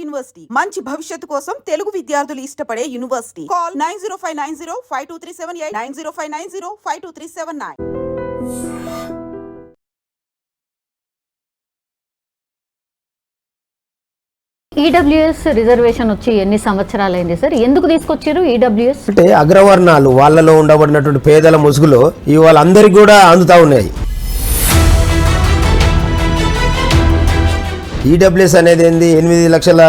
University మంచి భవిష్యత్తు కోసం తెలుగు విద్యార్థులు ఇష్టపడే యూనివర్సిటీ. కాల్ 9059052378 9059052379. ఈడబ్ల్యూఎస్ రిజర్వేషన్ వచ్చి ఎన్ని సంవత్సరాలైంది సార్? ఎందుకు తీసుకొచ్చారు ఈడబ్ల్యూఎస్? అంటే అగ్రవర్ణాలు వాళ్ళలో ఉండబడినటువంటి పేదల ముసుగులో ఇవి వాళ్ళందరికీ కూడా అందుతా ఉన్నాయి. ఈడబ్ల్యూఎస్ అనేది ఏంది, 8 లక్షల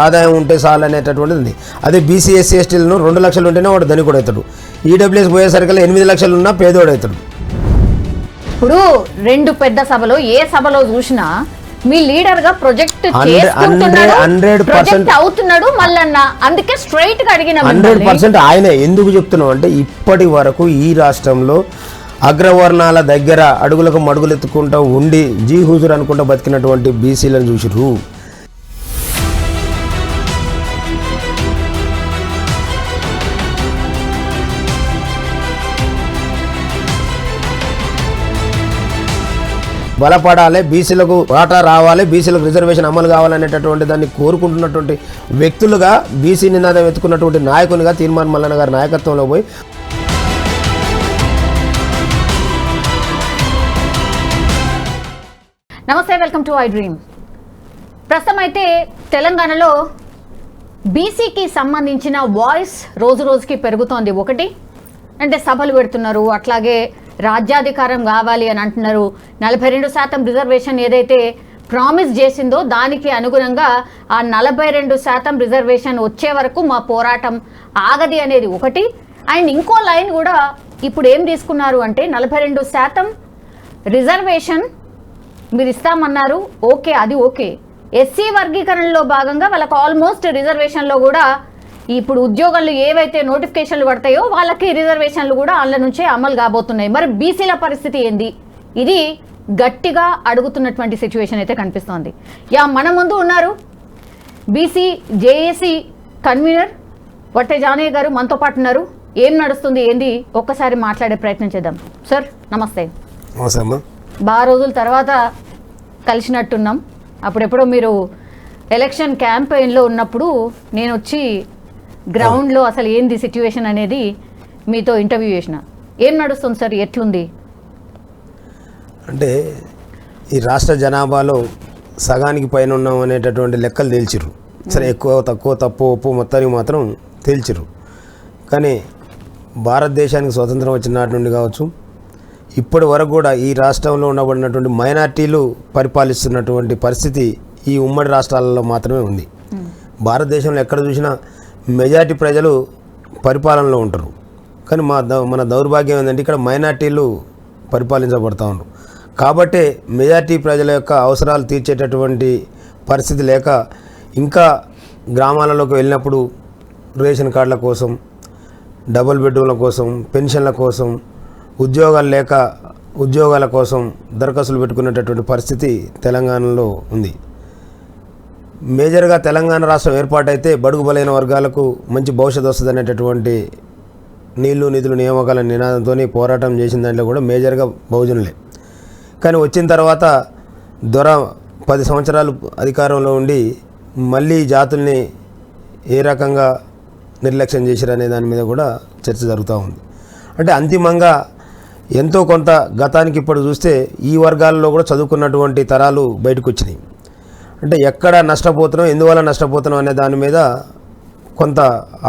ఆదాయం ఉంటే చాలు అనేటటువంటిది ఉంది. అదే బీసీ ఎస్సీ ఎస్టీలను 2 లక్షలు ఉంటేనే వాడు ధనికుడు అవుతాడు. ఈడబ్ల్యూఎస్ పోయేసరికి 8 లక్షలు ఉన్నా పేదోడు అవుతాడు. ఇప్పుడు 2 పెద్ద సభలో ఏ సభలో చూసినా మీ లీడర్ గా ప్రొజెక్ట్ అవుతున్నాడు మల్లన్న. అందుకే స్ట్రైట్ గా అడిగిన 100% ఆయన ఎందుకు చెప్తున్నాం అంటే ఇప్పటి వరకు ఈ రాష్ట్రంలో అగ్రవర్ణాల దగ్గర అడుగులకు మడుగులెత్తుకుంటూ ఉండి జీ హుజూర్ అనుకుంటూ బతికినటువంటి బీసీలను చూసిర్రు. బలపడాలి, బీసీలకు వాటా రావాలి, బీసీలకు రిజర్వేషన్ అమలు కావాలనేటటువంటి దాన్ని కోరుకుంటున్నటువంటి వ్యక్తులుగా బీసీ నినాదం ఎత్తుకున్నటువంటి నాయకునిగా తీర్మాన్ మల్లన్న గారి నాయకత్వంలో పోయి నమస్తే, వెల్కమ్ టు ఐ డ్రీమ్. ప్రస్తుతం అయితే తెలంగాణలో బీసీకి సంబంధించిన వాయిస్ రోజు రోజుకి పెరుగుతోంది. ఒకటి అంటే సభలు పెడుతున్నారు, అట్లాగే రాజ్యాధికారం కావాలి అని అంటున్నారు. 42% రిజర్వేషన్ ఏదైతే ప్రామిస్ చేసిందో దానికి అనుగుణంగా ఆ 42% రిజర్వేషన్ వచ్చే వరకు మా పోరాటం ఆగది అనేది ఒకటి. అండ్ ఇంకో లైన్ కూడా ఇప్పుడు ఏం తీసుకున్నారు అంటే 42% రిజర్వేషన్ మీరు ఇస్తామన్నారు, ఓకే, అది ఓకే. ఎస్సీ వర్గీకరణలో భాగంగా వాళ్ళకి ఆల్మోస్ట్ రిజర్వేషన్లో కూడా ఇప్పుడు ఉద్యోగాలు ఏవైతే నోటిఫికేషన్లు పడతాయో వాళ్ళకి రిజర్వేషన్లు కూడా అందులో నుంచే అమలు కాబోతున్నాయి. మరి బీసీల పరిస్థితి ఏంది? ఇది గట్టిగా అడుగుతున్నటువంటి సిచ్యువేషన్ అయితే కనిపిస్తోంది. మన ముందు ఉన్నారు BC JAC convener Vatte Janaiah గారు మనతో పాటు ఉన్నారు. ఏం నడుస్తుంది ఏంది ఒక్కసారి మాట్లాడే ప్రయత్నం చేద్దాం. సార్ నమస్తే. బాగా రోజుల తర్వాత కలిసినట్టున్నాం. అప్పుడెప్పుడో మీరు ఎలక్షన్ క్యాంపెయిన్లో ఉన్నప్పుడు నేను వచ్చి గ్రౌండ్లో అసలు ఏంది సిచ్యువేషన్ అనేది మీతో ఇంటర్వ్యూ చేసిన. ఏం నడుస్తుంది సార్, ఎట్లుంది? అంటే ఈ రాష్ట్ర జనాభాలో సగానికి పైన ఉన్నాం అనేటటువంటి లెక్కలు తేల్చిర్రు. సరే, ఎక్కువ తక్కువ తప్పు ఒప్పు మొత్తానికి మాత్రం తేల్చిర్రు. కానీ భారతదేశానికి స్వతంత్రం వచ్చిన నాటి నుండి కావచ్చు ఇప్పటి వరకు కూడా ఈ రాష్ట్రంలో ఉండబడినటువంటి మైనార్టీలు పరిపాలిస్తున్నటువంటి పరిస్థితి ఈ ఉమ్మడి రాష్ట్రాలలో మాత్రమే ఉంది. భారతదేశంలో ఎక్కడ చూసినా మెజారిటీ ప్రజలు పరిపాలనలో ఉంటారు. కానీ మన దౌర్భాగ్యం ఏంటంటే ఇక్కడ మైనార్టీలు పరిపాలించబడుతూ ఉంటారు. కాబట్టే మెజారిటీ ప్రజల యొక్క అవసరాలు తీర్చేటటువంటి పరిస్థితి లేక ఇంకా గ్రామాలలోకి వెళ్ళినప్పుడు రేషన్ కార్డుల కోసం, డబుల్ బెడ్రూమ్ల కోసం, పెన్షన్ల కోసం, ఉద్యోగాలు లేక ఉద్యోగాల కోసం దరఖాస్తులు పెట్టుకునేటటువంటి పరిస్థితి తెలంగాణలో ఉంది. మేజర్గా తెలంగాణ రాష్ట్రం ఏర్పాటైతే బడుగు బలైన వర్గాలకు మంచి భవిష్యత్తు వస్తుంది అనేటటువంటి నీళ్లు నిధులు నియామకాల నినాదంతో పోరాటం చేసిన దాంట్లో కూడా మేజర్గా బహుజనులే. కానీ వచ్చిన తర్వాత దొర 10 సంవత్సరాలు అధికారంలో ఉండి మళ్ళీ జాతుల్ని ఏ రకంగా నిర్లక్ష్యం చేశారనే దాని మీద కూడా చర్చ జరుగుతూ ఉంది. అంటే అంతిమంగా ఎంతో కొంత గతానికి ఇప్పుడు చూస్తే ఈ వర్గాల్లో కూడా చదువుకున్నటువంటి తరాలు బయటకు వచ్చినాయి. అంటే ఎక్కడ నష్టపోతున్నాం, ఎందువల్ల నష్టపోతున్నాం అనే దాని మీద కొంత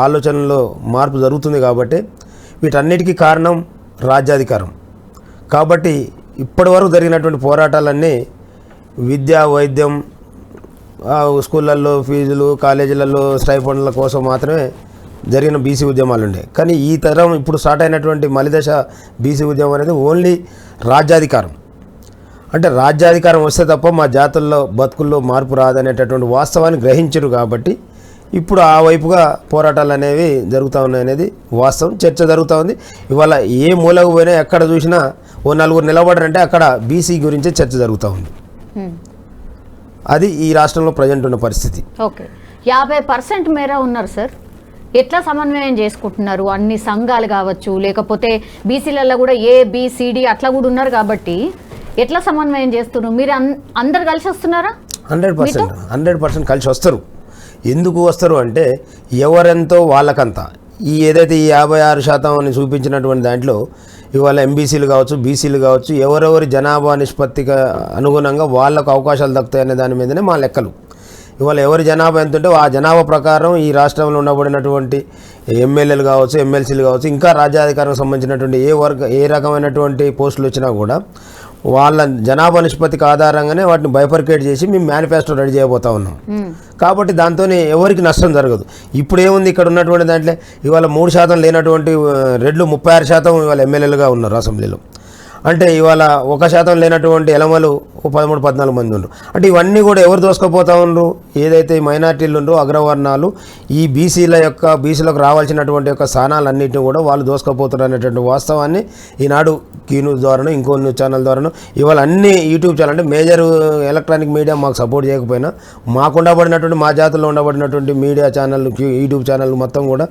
ఆలోచనలో మార్పు జరుగుతుంది. కాబట్టి వీటన్నిటికీ కారణం రాజ్యాధికారం. కాబట్టి ఇప్పటి వరకు జరిగినటువంటి పోరాటాలన్నీ విద్య, వైద్యం, స్కూళ్ళల్లో ఫీజులు, కాలేజీలలో స్టైఫండ్ల కోసం మాత్రమే జరిగిన బీసీ ఉద్యమాలు ఉండే. కానీ ఈ తరం ఇప్పుడు స్టార్ట్ అయినటువంటి మలిదశ బీసీ ఉద్యమం అనేది ఓన్లీ రాజ్యాధికారం. అంటే రాజ్యాధికారం వస్తే తప్ప మా జాతుల్లో బతుకుల్లో మార్పు రాదనేటటువంటి వాస్తవాన్ని గ్రహించరు. కాబట్టి ఇప్పుడు ఆ వైపుగా పోరాటాలు అనేవి జరుగుతూ ఉన్నాయనేది వాస్తవం. చర్చ జరుగుతూ ఉంది. ఇవాళ ఏ మూలకు పోయినా ఎక్కడ చూసినా ఓ 4 నిలబడరంటే అక్కడ బీసీ గురించే చర్చ జరుగుతూ ఉంది. అది ఈ రాష్ట్రంలో ప్రజెంట్ ఉన్న పరిస్థితి. ఓకే, 50% మేర ఉన్నారు సార్. ఎట్లా సమన్వయం చేసుకుంటున్నారు? అన్ని సంఘాలు కావచ్చు, లేకపోతే బీసీలలో కూడా ABCD అట్లా కూడా ఉన్నారు. కాబట్టి ఎట్లా సమన్వయం చేస్తున్నారు? మీరు అందరు కలిసి వస్తున్నారా? 100% కలిసి వస్తారు. ఎందుకు వస్తారు అంటే ఎవరెంతో వాళ్ళకంతా ఈ ఏదైతే ఈ 56% అని చూపించినటువంటి దాంట్లో ఇవాళ ఎంబీసీలు కావచ్చు, బీసీలు కావచ్చు, ఎవరెవరి జనాభా నిష్పత్తికి అనుగుణంగా వాళ్ళకు అవకాశాలు దక్కుతాయనే దాని మీదనే మా లెక్కలు. ఇవాళ ఎవరి జనాభా ఎంత ఉంటే ఆ జనాభా ప్రకారం ఈ రాష్ట్రంలో ఉండబడినటువంటి ఎమ్మెల్యేలు కావచ్చు, ఎమ్మెల్సీలు కావచ్చు, ఇంకా రాజ్యాధికారానికి సంబంధించినటువంటి ఏ రకమైనటువంటి పోస్టులు వచ్చినా కూడా వాళ్ళ జనాభా నిష్పత్తికి ఆధారంగానే వాటిని బైఫర్కేట్ చేసి మేము మేనిఫెస్టో రెడీ చేయబోతా ఉన్నాం. కాబట్టి దాంతోనే ఎవరికి నష్టం జరగదు. ఇప్పుడు ఏముంది, ఇక్కడ ఉన్నటువంటి దాంట్లో ఇవాళ 3% లేనటువంటి రెడ్లు 36% ఇవాళ ఎమ్మెల్యేలుగా ఉన్నారు అసెంబ్లీలో. అంటే ఇవాళ 1% లేనటువంటి ఎలమలు 13-14 మంది ఉన్నారు. అంటే ఇవన్నీ కూడా ఎవరు దోసుకుపోతా ఉన్నారు? ఏదైతే మైనార్టీలు ఉన్నారో అగ్రవర్ణాలు ఈ బీసీలకు రావాల్సినటువంటి యొక్క స్థానాలన్నింటినీ కూడా వాళ్ళు దోసుకుపోతున్నారు అనేటువంటి వాస్తవాన్ని ఈనాడు కీ న్యూస్ ద్వారాను, ఇంకో న్యూస్ ఛానల్ ద్వారాను, ఇవాళ అన్ని యూట్యూబ్ ఛానల్ అంటే మేజర్ ఎలక్ట్రానిక్ మీడియా మాకు సపోర్ట్ చేయకపోయినా మాకు ఉండబడినటువంటి మా జాతుల్లో ఉండబడినటువంటి మీడియా ఛానళ్ళు, యూట్యూబ్ ఛానళ్ళు మొత్తం కూడా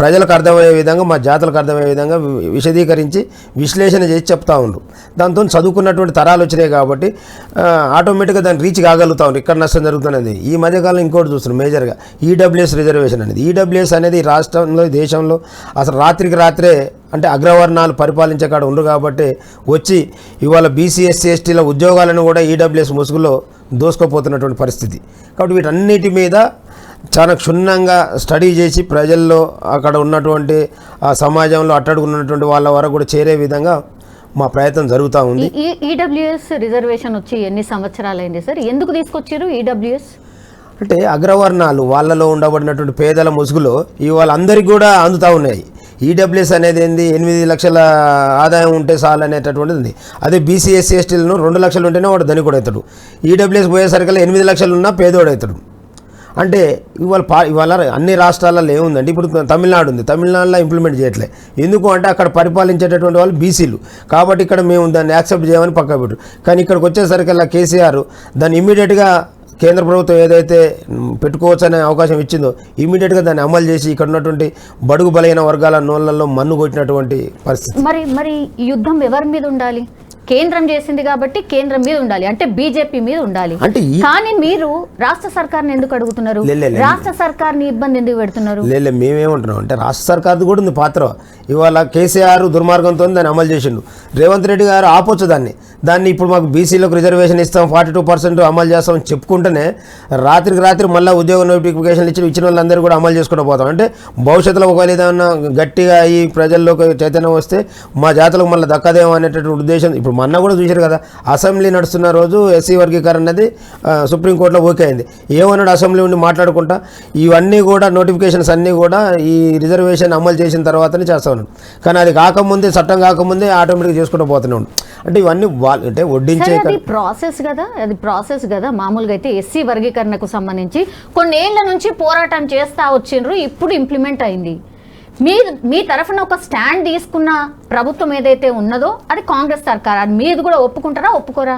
ప్రజలకు అర్థమయ్యే విధంగా, మా జాతులకు అర్థమయ్యే విధంగా విశదీకరించి విశ్లేషణ చేసి చెప్తా ఉన్నారు. దాంతో చదువుకున్నటువంటి తరాలు వచ్చినాయి కాబట్టి ఆటోమేటిక్గా దాన్ని రీచ్ కాగలుగుతా ఉన్నారు. ఇక్కడ నష్టం జరుగుతున్నది. ఈ మధ్యకాలం ఇంకోటి చూస్తున్నాం మేజర్గా ఈడబ్ల్యూఎస్ రిజర్వేషన్ అనేది. ఈడబ్ల్యూఎస్ అనేది రాష్ట్రంలో, దేశంలో అసలు రాత్రికి రాత్రే అంటే అగ్రవర్ణాలు పరిపాలించే కాడ ఉండరు కాబట్టి వచ్చి ఇవాళ బీసీ, ఎస్సీ, ఎస్టీల ఉద్యోగాలను కూడా ఈడబ్ల్యూఎస్ ముసుగులో దోసుకోపోతున్నటువంటి పరిస్థితి. కాబట్టి వీటన్నిటి మీద చాలా క్షుణ్ణంగా స్టడీ చేసి ప్రజల్లో అక్కడ ఉన్నటువంటి ఆ సమాజంలో అట్టడుగున్నటువంటి వాళ్ళ వరకు కూడా చేరే విధంగా మా ప్రయత్నం జరుగుతూ ఉంది. ఈడబ్ల్యూఎస్ రిజర్వేషన్ వచ్చి ఎన్ని సంవత్సరాలైంది సార్? ఎందుకు తీసుకొచ్చారు ఈడబ్ల్యూఎస్? అంటే అగ్రవర్ణాలు వాళ్ళలో ఉండబడినటువంటి పేదల ముసుగులో ఇవాళ అందరికీ కూడా అందుతూ ఉన్నాయి. ఈడబ్ల్యూఎస్ అనేది ఏంది, 8 లక్షల ఆదాయం ఉంటే చాలు అనేటటువంటిది ఉంది. అదే బీసీ, ఎస్సీ, ఎస్టీలను 2 లక్షలు ఉంటేనే వాడు ధనికుడు అవుతాడు. ఈడబ్ల్యూఎస్ పోయేసరికి 8 లక్షలు ఉన్నా పేదోడు అవుతాడు. అంటే ఇవాళ అన్ని రాష్ట్రాలలో ఏముందండి, ఇప్పుడు తమిళనాడు ఉంది, తమిళనాడులో ఇంప్లిమెంట్ చేయట్లే. ఎందుకు అంటే అక్కడ పరిపాలించేటటువంటి వాళ్ళు బీసీలు కాబట్టి ఇక్కడ మేము దాన్ని యాక్సెప్ట్ చేయమని పక్క పెట్టు. కానీ ఇక్కడికి వచ్చేసరికి కేసీఆర్ దాన్ని ఇమ్మీడియట్గా కేంద్ర ప్రభుత్వం ఏదైతే పెట్టుకోవచ్చు అనే అవకాశం ఇచ్చిందో ఇమ్మీడియట్గా దాన్ని అమలు చేసి ఇక్కడ ఉన్నటువంటి బడుగు బలైన వర్గాల నోళ్ళల్లో మన్ను కొట్టినటువంటి పరిస్థితి. మరి యుద్ధం ఎవరి మీద ఉండాలి? కేంద్రం చేసింది కాబట్టి కేంద్రం మీద ఉండాలి, అంటే బీజేపీ మీద ఉండాలి. కానీ మీరు రాష్ట్ర సర్కార్ని ఎందుకు అడుగుతున్నారు? రాష్ట్ర సర్కార్ని ఇబ్బంది ఎందుకు పెడుతున్నారు? లేదు, మేమేమంటున్నాం అంటే రాష్ట్ర సర్కార్ది కూడా ఉంది పాత్ర. ఇవాళ కేసీఆర్ దుర్మార్గంతో దాన్ని అమలు చేసిండు. రేవంత్ రెడ్డి గారు ఆపొచ్చు దాన్ని ఇప్పుడు మాకు బీసీలకు రిజర్వేషన్ ఇస్తాం, 42% అమలు చేస్తామని చెప్పుకుంటేనే రాత్రికి రాత్రి మళ్ళీ ఉద్యోగ నోటిఫికేషన్లు ఇచ్చిన వాళ్ళందరూ కూడా అమలు చేసుకుంటూ పోతాం. అంటే భవిష్యత్తులో ఒకవేళ ఏదైనా గట్టిగా ఈ ప్రజల్లోకి చైతన్యం వస్తే మా జాతులకు మళ్ళీ దక్కదేమో అనేటటువంటి ఉద్దేశం. ఇప్పుడు మొన్న కూడా చూశారు కదా, అసెంబ్లీ నడుస్తున్న రోజు ఎస్సీ వర్గీకరణ అనేది సుప్రీంకోర్టులో ఓకే అయింది. ఏమన్నాడు అసెంబ్లీ ఉండి మాట్లాడుకుంటా ఇవన్నీ కూడా నోటిఫికేషన్స్ అన్నీ కూడా ఈ రిజర్వేషన్ అమలు చేసిన తర్వాతనే చేస్తా ఉన్నాడు. కానీ అది కాకముందే, చట్టం కాకముందే ఆటోమేటిక్గా చేసుకుంటూ పోతున్నాడు. అంటే ఇవన్నీ అంటే వడ్డించే ప్రాసెస్ కదా. మామూలుగా అయితే ఎస్సీ వర్గీకరణకు సంబంధించి కొన్నేళ్ల నుంచి పోరాటం చేస్తా వచ్చిండ్రు, ఇప్పుడు ఇంప్లిమెంట్ అయింది. మీ తరఫున ఒక స్టాండ్ తీసుకున్న ప్రభుత్వం ఏదైతే ఉన్నదో అది కాంగ్రెస్ సర్కార్. అది మీరు కూడా ఒప్పుకుంటారా, ఒప్పుకోరా?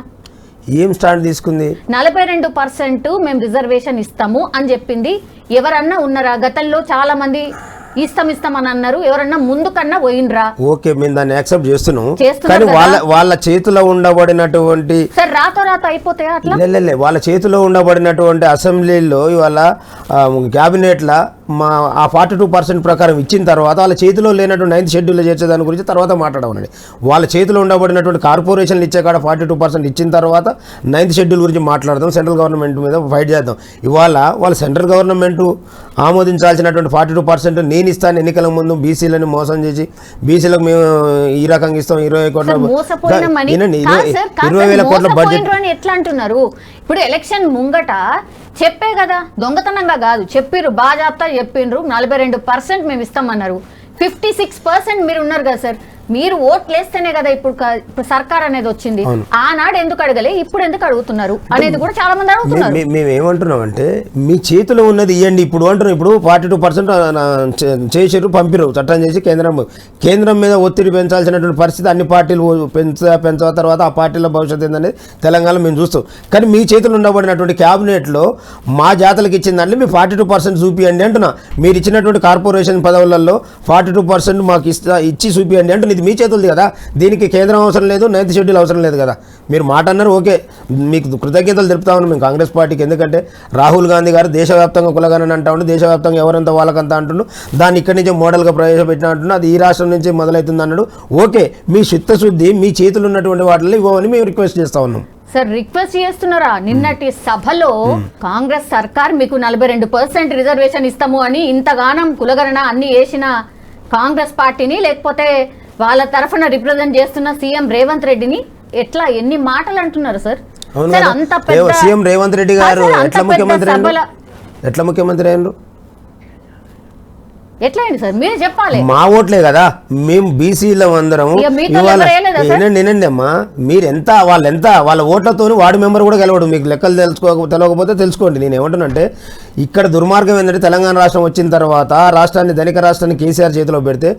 ఏం స్టాండ్ తీసుకుంది? 42% మేము రిజర్వేషన్ ఇస్తాము అని చెప్పింది. ఎవరన్నా ఉన్నారా? గతంలో చాలా మంది ఇస్తామని అన్నారు. ఎవరన్నా ముందు కన్నా పోయినరా? ఓకే, మేము దాన్ని యాక్సెప్ట్ చేస్తున్నాం. కానీ వాళ్ళ చేతిలో ఉండబడినటువంటి రాత అయిపోతాయా అట్లా? వాళ్ళ చేతిలో ఉండబడినటువంటి అసెంబ్లీలో ఇవాళ క్యాబినెట్ల ఆ 42% ప్రకారం ఇచ్చిన తర్వాత వాళ్ళ చేతిలో లేనటువంటి 9th షెడ్యూల్లో చేర్చే దాని గురించి తర్వాత మాట్లాడమనండి. వాళ్ళ చేతిలో ఉండబడినటువంటి కార్పొరేషన్లు ఇచ్చే కాడ 42% ఇచ్చిన తర్వాత 9th షెడ్యూల్ గురించి మాట్లాడదాం, సెంట్రల్ గవర్నమెంట్ మీద ఫైట్ చేద్దాం. ఇవాళ వాళ్ళ సెంట్రల్ గవర్నమెంట్ ఆమోదించాల్సినటువంటి 42% నేను ఇస్తాను ఎన్నికల ముందు బీసీలను మోసం చేసి బీసీలకు మేము ఈ రకంగా ఇస్తాం 20 కోట్ల 20,000 కోట్ల బడ్జెట్ ఎట్లా అంటున్నారు? ఇప్పుడు ఎలక్షన్ ముంగట చెప్పే కదా, దొంగతనంగా కాదు, చెప్పిర్రు, బాజాప్తా చెప్పిండ్రు. 42% మేము ఇస్తామన్నారు. 56% మీరు ఉన్నారు కదా సార్. మీరు ఓట్లు వేస్తేనే కదా ఇప్పుడు సర్కార్ అనేది వచ్చింది. ఆనాడు ఎందుకు అడగలే, ఇప్పుడు ఎందుకు అడుగుతున్నారు అనేది కూడా చాలా మంది అడుగుతున్నారు. మేము ఏమంటున్నాం అంటే మీ చేతిలో ఉన్నది ఇవ్వండి ఇప్పుడు అంటున్నాం. ఇప్పుడు 42% చేసిర్రు, పంపిరు, చట్టం చేసి కేంద్రం మీద ఒత్తిడి పెంచాల్సినటువంటి పరిస్థితి అన్ని పార్టీలు పెంచిన తర్వాత ఆ పార్టీల భవిష్యత్తు ఏందనేది తెలంగాణ మేము చూస్తాం. కానీ మీ చేతులు ఉండబడినటువంటి క్యాబినెట్లో మా జాతలకు ఇచ్చిన దాంట్లో మీ 42% చూపియండి అంటున్నా. మీరు ఇచ్చినటువంటి కార్పొరేషన్ పదవులలో 42% మాకు ఇచ్చి చూపియండి అంటున్నా. ఇది ఇది మీ చేతులది కదా, దీనికి కేంద్రం అవసరం లేదు, 9th షెడ్యూల్ అవసరం లేదు కదా. మీరు మాట అన్నారు, ఓకే, మీకు కృతజ్ఞతలు తెలుపుతా ఉన్నాం మేము కాంగ్రెస్ పార్టీకి. ఎందుకంటే రాహుల్ గాంధీ గారు దేశవ్యాప్తంగా కులగణన అంటా ఉండి దేశవ్యాప్తంగా ఎవరంతా వాళ్ళకంతా అంటుండు, దాన్ని ఇక్కడి నుంచి మోడల్గా ప్రవేశపెట్టిన అంటున్నా, అది ఈ రాష్ట్రం నుంచి మొదలవుతుంది అన్నాడు. ఓకే, మీ చిత్తశుద్ధి మీ చేతులు ఉన్నటువంటి వాటిలో ఇవ్వమని మేము రిక్వెస్ట్ చేస్తా ఉన్నాం. సార్ రిక్వెస్ట్ చేస్తున్నారా? నిన్నటి సభలో కాంగ్రెస్ సర్కార్ మీకు 42% రిజర్వేషన్ ఇస్తాము అని ఇంతగానం కులగణన అన్ని వేసిన కాంగ్రెస్ పార్టీని, లేకపోతే వాళ్ళ తరఫున రిప్రజెంట్ చేస్తున్న సీఎం రేవంత్ రెడ్డిని ఎట్లా ఎన్ని మాటలు అంటున్నారు సార్? సార్ అంత పెద్ద సీఎం రేవంత్ రెడ్డి గారు ఎట్లా ముఖ్యమంత్రి అయినారు? ఎట్లా అయింది సార్ మీరు చెప్పాలి. మా ఓట్లే కదా, మేము బీసీలో అందరము. వినండి అమ్మా, మీరెంత వాళ్ళ ఓట్లతో వార్డు మెంబర్ కూడా గెలవడు. మీకు లెక్కలు తెలియకపోతే తెలుసుకోండి. నేను ఏమంటున్నానంటే ఇక్కడ దుర్మార్గం ఏంటంటే తెలంగాణ రాష్ట్రం వచ్చిన తర్వాత రాష్ట్రాన్ని ధనిక రాష్ట్రాన్ని కేసీఆర్ చేతిలో పెడితే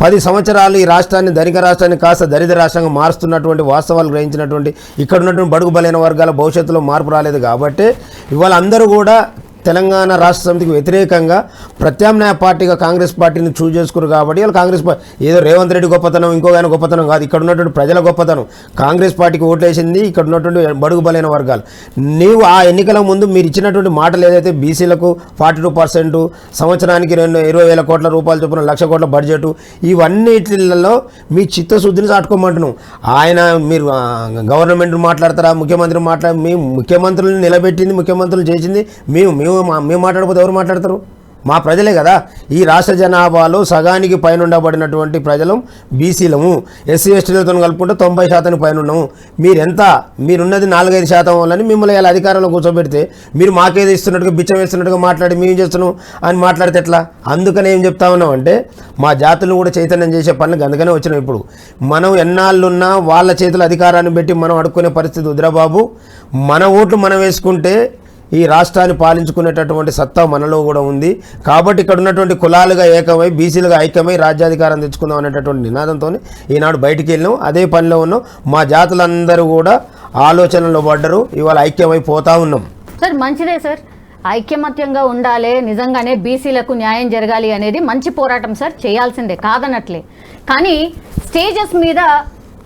10 సంవత్సరాలు ఈ రాష్ట్రాన్ని ధనిక రాష్ట్రాన్ని కాస్త దరిద్ర రాష్ట్రంగా మారుస్తున్నటువంటి వాస్తవాలు గ్రహించినటువంటి ఇక్కడ ఉన్నటువంటి బడుగు బలైన వర్గాల భవిష్యత్తులో మార్పు రాలేదు. కాబట్టి ఇవాళ అందరూ కూడా తెలంగాణ రాష్ట్ర సమితికి వ్యతిరేకంగా ప్రత్యామ్నాయ పార్టీగా కాంగ్రెస్ పార్టీని చూజ్ చేసుకున్నారు. కాబట్టి వాళ్ళు కాంగ్రెస్ పార్టీ ఏదో రేవంత్ రెడ్డి గొప్పతనం ఇంకో ఆయన గొప్పతనం కాదు, ఇక్కడ ఉన్నటువంటి ప్రజల గొప్పతనం. కాంగ్రెస్ పార్టీకి ఓట్లేసింది ఇక్కడ ఉన్నటువంటి బడుగు బలైన వర్గాలు. నీవు ఆ ఎన్నికల ముందు మీరు ఇచ్చినటువంటి మాటలు ఏదైతే బీసీలకు 42%, సంవత్సరానికి 20,000 కోట్ల రూపాయలు చొప్పున 1,00,000 కోట్ల బడ్జెట్, ఇవన్నిటిలో మీ చిత్తశుద్ధిని చాటుకోమంటున్నాం. ఆయన మీరు గవర్నమెంట్ మాట్లాడతారా, ముఖ్యమంత్రి మేము ముఖ్యమంత్రులను నిలబెట్టింది, ముఖ్యమంత్రులు చేసింది మేము మాట్లాడకపోతే ఎవరు మాట్లాడతారు? మా ప్రజలే కదా. ఈ రాష్ట్ర జనాభాలో సగానికి పైన ఉండబడినటువంటి ప్రజలం బీసీలము. ఎస్సీ ఎస్టీలతో కలుపుకుంటే 90% పైన ఉన్నాము. మీరున్నది 4-5% వల్లని మిమ్మల్ని ఇలా అధికారంలో కూర్చోబెడితే మీరు మాకేది ఇస్తున్నట్టుగా బిచ్చం వేస్తున్నట్టుగా మాట్లాడి మేము చేస్తున్నాం అని మాట్లాడితే ఎట్లా? అందుకని ఏం చెప్తా ఉన్నాం అంటే మా జాతులను కూడా చైతన్యం చేసే పనులకు అందుకనే వచ్చినాం. ఇప్పుడు మనం ఎన్నాళ్ళున్నా వాళ్ళ చేతుల అధికారాన్ని పెట్టి మనం అడుక్కునే పరిస్థితి వద్దురా బాబు. మన ఓట్లు మనం వేసుకుంటే ఈ రాష్ట్రాన్ని పాలించుకునేటటువంటి సత్తా మనలో కూడా ఉంది. కాబట్టి ఇక్కడ ఉన్నటువంటి కులాలుగా ఏకమై బీసీలుగా ఐక్యమై రాజ్యాధికారం తెచ్చుకుందాం అనేటటువంటి నినాదంతో ఈనాడు బయటికి వెళ్ళినాం. అదే పనిలో ఉన్నాం. మా జాతులందరూ కూడా ఆలోచనలో పడ్డరు. ఇవాళ ఐక్యమైపోతా ఉన్నాం. సార్ మంచిదే సార్, ఐక్యమత్యంగా ఉండాలి, నిజంగానే బీసీలకు న్యాయం జరగాలి అనేది మంచి పోరాటం సార్, చేయాల్సిందే కాదనట్లే. కానీ స్టేజెస్ మీద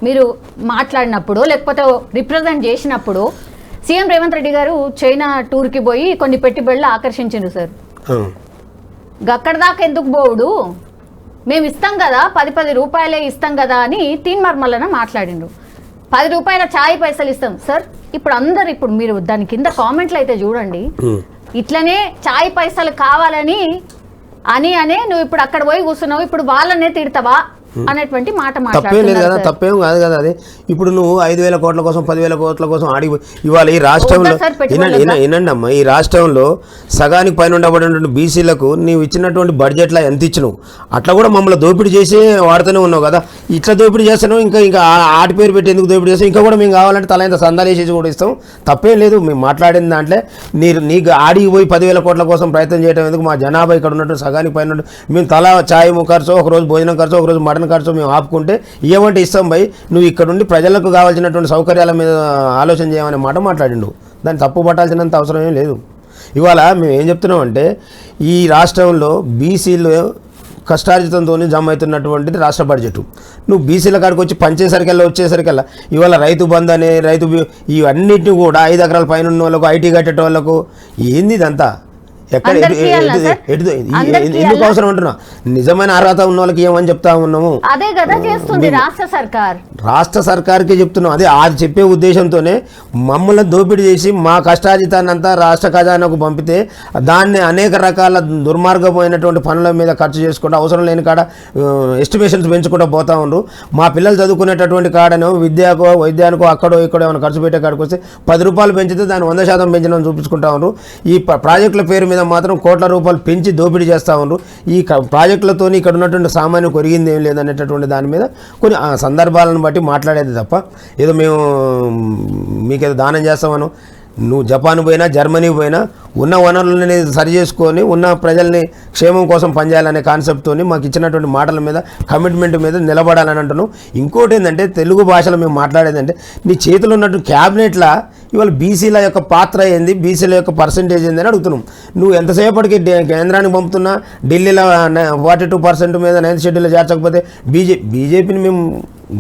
మీరు మాట్లాడినప్పుడు లేకపోతే రిప్రజెంట్ చేసినప్పుడు సీఎం రేవంత్ రెడ్డి గారు చైనా టూర్కి పోయి కొన్ని పెట్టుబడులు ఆకర్షించిండు సార్. అక్కడ దాకా ఎందుకు పోవుడు, మేము ఇస్తాం కదా 10 రూపాయలే ఇస్తాం కదా అని తీన్మార్మల్లన మాట్లాడిండు. 10 రూపాయల ఛాయ్ పైసలు ఇస్తాం సార్. ఇప్పుడు మీరు దాని కింద కామెంట్లు అయితే చూడండి, ఇట్లనే ఛాయ్ పైసలు కావాలని అనే నువ్వు ఇప్పుడు అక్కడ పోయి కూర్చున్నావు, ఇప్పుడు వాళ్ళనే తిడతావా అనేటువంటి మాట తప్పేం లేదు కదా, తప్పేం కాదు కదా. అది ఇప్పుడు నువ్వు 5,000 కోట్ల కోసం 10,000 కోట్ల కోసం ఆడిపోయి ఇవాళ ఈ రాష్ట్రంలో వినండి అమ్మా, ఈ రాష్ట్రంలో సగానికి పైన ఉండబడినటువంటి బీసీలకు నీవు ఇచ్చినటువంటి బడ్జెట్లో ఎంత ఇచ్చినావు అట్లా కూడా మమ్మల్ని దోపిడీ చేసి వాడుతూనే ఉన్నావు కదా. ఇట్లా దోపిడీ చేస్తాను, ఇంకా ఆటి పేరు పెట్టి ఎందుకు దోపిడీ చేస్తాం? ఇంకా కూడా మేము కావాలంటే తల ఇంత సందాలు వేసేసి కూడా ఇస్తాం, తప్పేం లేదు. మేము మాట్లాడిన దాంట్లో నీకు ఆడికి పోయి 10,000 కోట్ల కోసం ప్రయత్నం చేయడం ఎందుకు? మా జనాభా ఇక్కడ ఉన్నట్టు సగానికి పైన మేము తల ఛాయ్ ఖర్చు, ఒకరోజు భోజనం ఖర్చు, ఒకరోజు మటన్ ఖర్చు మేము ఆపుకుంటే ఏమంటే ఇస్తాం భయ్, నువ్వు ఇక్కడ నుండి ప్రజలకు కావాల్సినటువంటి సౌకర్యాల మీద ఆలోచన చేయమనే మాట మాట్లాడిండు. దాన్ని తప్పు పట్టాల్సినంత అవసరం ఏం లేదు. ఇవాళ మేము ఏం చెప్తున్నామంటే ఈ రాష్ట్రంలో బీసీలు కష్టార్జితంతో జమ అవుతున్నటువంటిది రాష్ట్ర బడ్జెట్. నువ్వు బీసీల కాడికి వచ్చి వచ్చేసరికల్లా ఇవాళ రైతు బంధు అనే ఇవన్నిటిని కూడా 5 ఎకరాల పైన ఉన్న వాళ్ళకు, ఐటీ కట్టేట వాళ్ళకు ఏంది ఇదంతా? ఎందుకు అవసరం అంటున్నా? నిజమైన అర్హత ఉన్న వాళ్ళకి ఏమని చెప్తా ఉన్నాము? అదే కదా చేస్తుంది రాష్ట్ర సర్కార్. రాష్ట్ర సర్కార్కి చెప్తున్నాం. అది చెప్పే ఉద్దేశంతోనే మమ్మల్ని దోపిడీ చేసి మా కష్టార్జితాన్ని అంతా రాష్ట్ర ఖజానాకు పంపితే దాన్ని అనేక రకాల దుర్మార్గమైనటువంటి పనుల మీద ఖర్చు చేసుకుంటూ అవసరం లేని కాడ ఎస్టిమేషన్స్ పెంచుకుంటూ పోతా ఉండరు. మా పిల్లలు చదువుకునేటటువంటి కాడనో విద్యకో వైద్యానికో అక్కడో ఇక్కడో ఏమైనా ఖర్చు పెట్టే కాడికి వస్తే 10 రూపాయలు పెంచితే దాన్ని 100% పెంచినని చూపించుకుంటా ఉండరు. ఈ ప్రాజెక్టుల పేరు మీద మాత్రం కోట్ల రూపాయలు పెంచి దోపిడీ చేస్తూ ఉన్నారు. ఈ ప్రాజెక్టులతో ఇక్కడ ఉన్నటువంటి సామాన్యం కొరిగింది ఏం లేదనేటటువంటి దాని మీద కొన్ని సందర్భాలను బట్టి మాట్లాడేది తప్ప ఏదో మేము మీకేదో దానం చేస్తామను. నువ్వు జపాన్ పోయినా జర్మనీ పోయినా ఉన్న వనరులని సరి చేసుకొని ఉన్న ప్రజల్ని క్షేమం కోసం పనిచేయాలనే కాన్సెప్ట్తో మాకు ఇచ్చినటువంటి మాటల మీద కమిట్మెంట్ మీద నిలబడాలని అంటున్నావు. ఇంకోటి ఏంటంటే తెలుగు భాషలో మేము మాట్లాడేదంటే నీ చేతిలో ఉన్నటువంటి క్యాబినెట్లో ఇవాళ బీసీల యొక్క పాత్ర ఏంది, బీసీల యొక్క పర్సంటేజ్ ఏంది అని అడుగుతున్నాం. నువ్వు ఎంతసేపటికి కేంద్రానికి పంపుతున్నా ఢిల్లీలో 42% మీద 9th షెడ్యూల్లో చేర్చకపోతే బీజేపీని మేము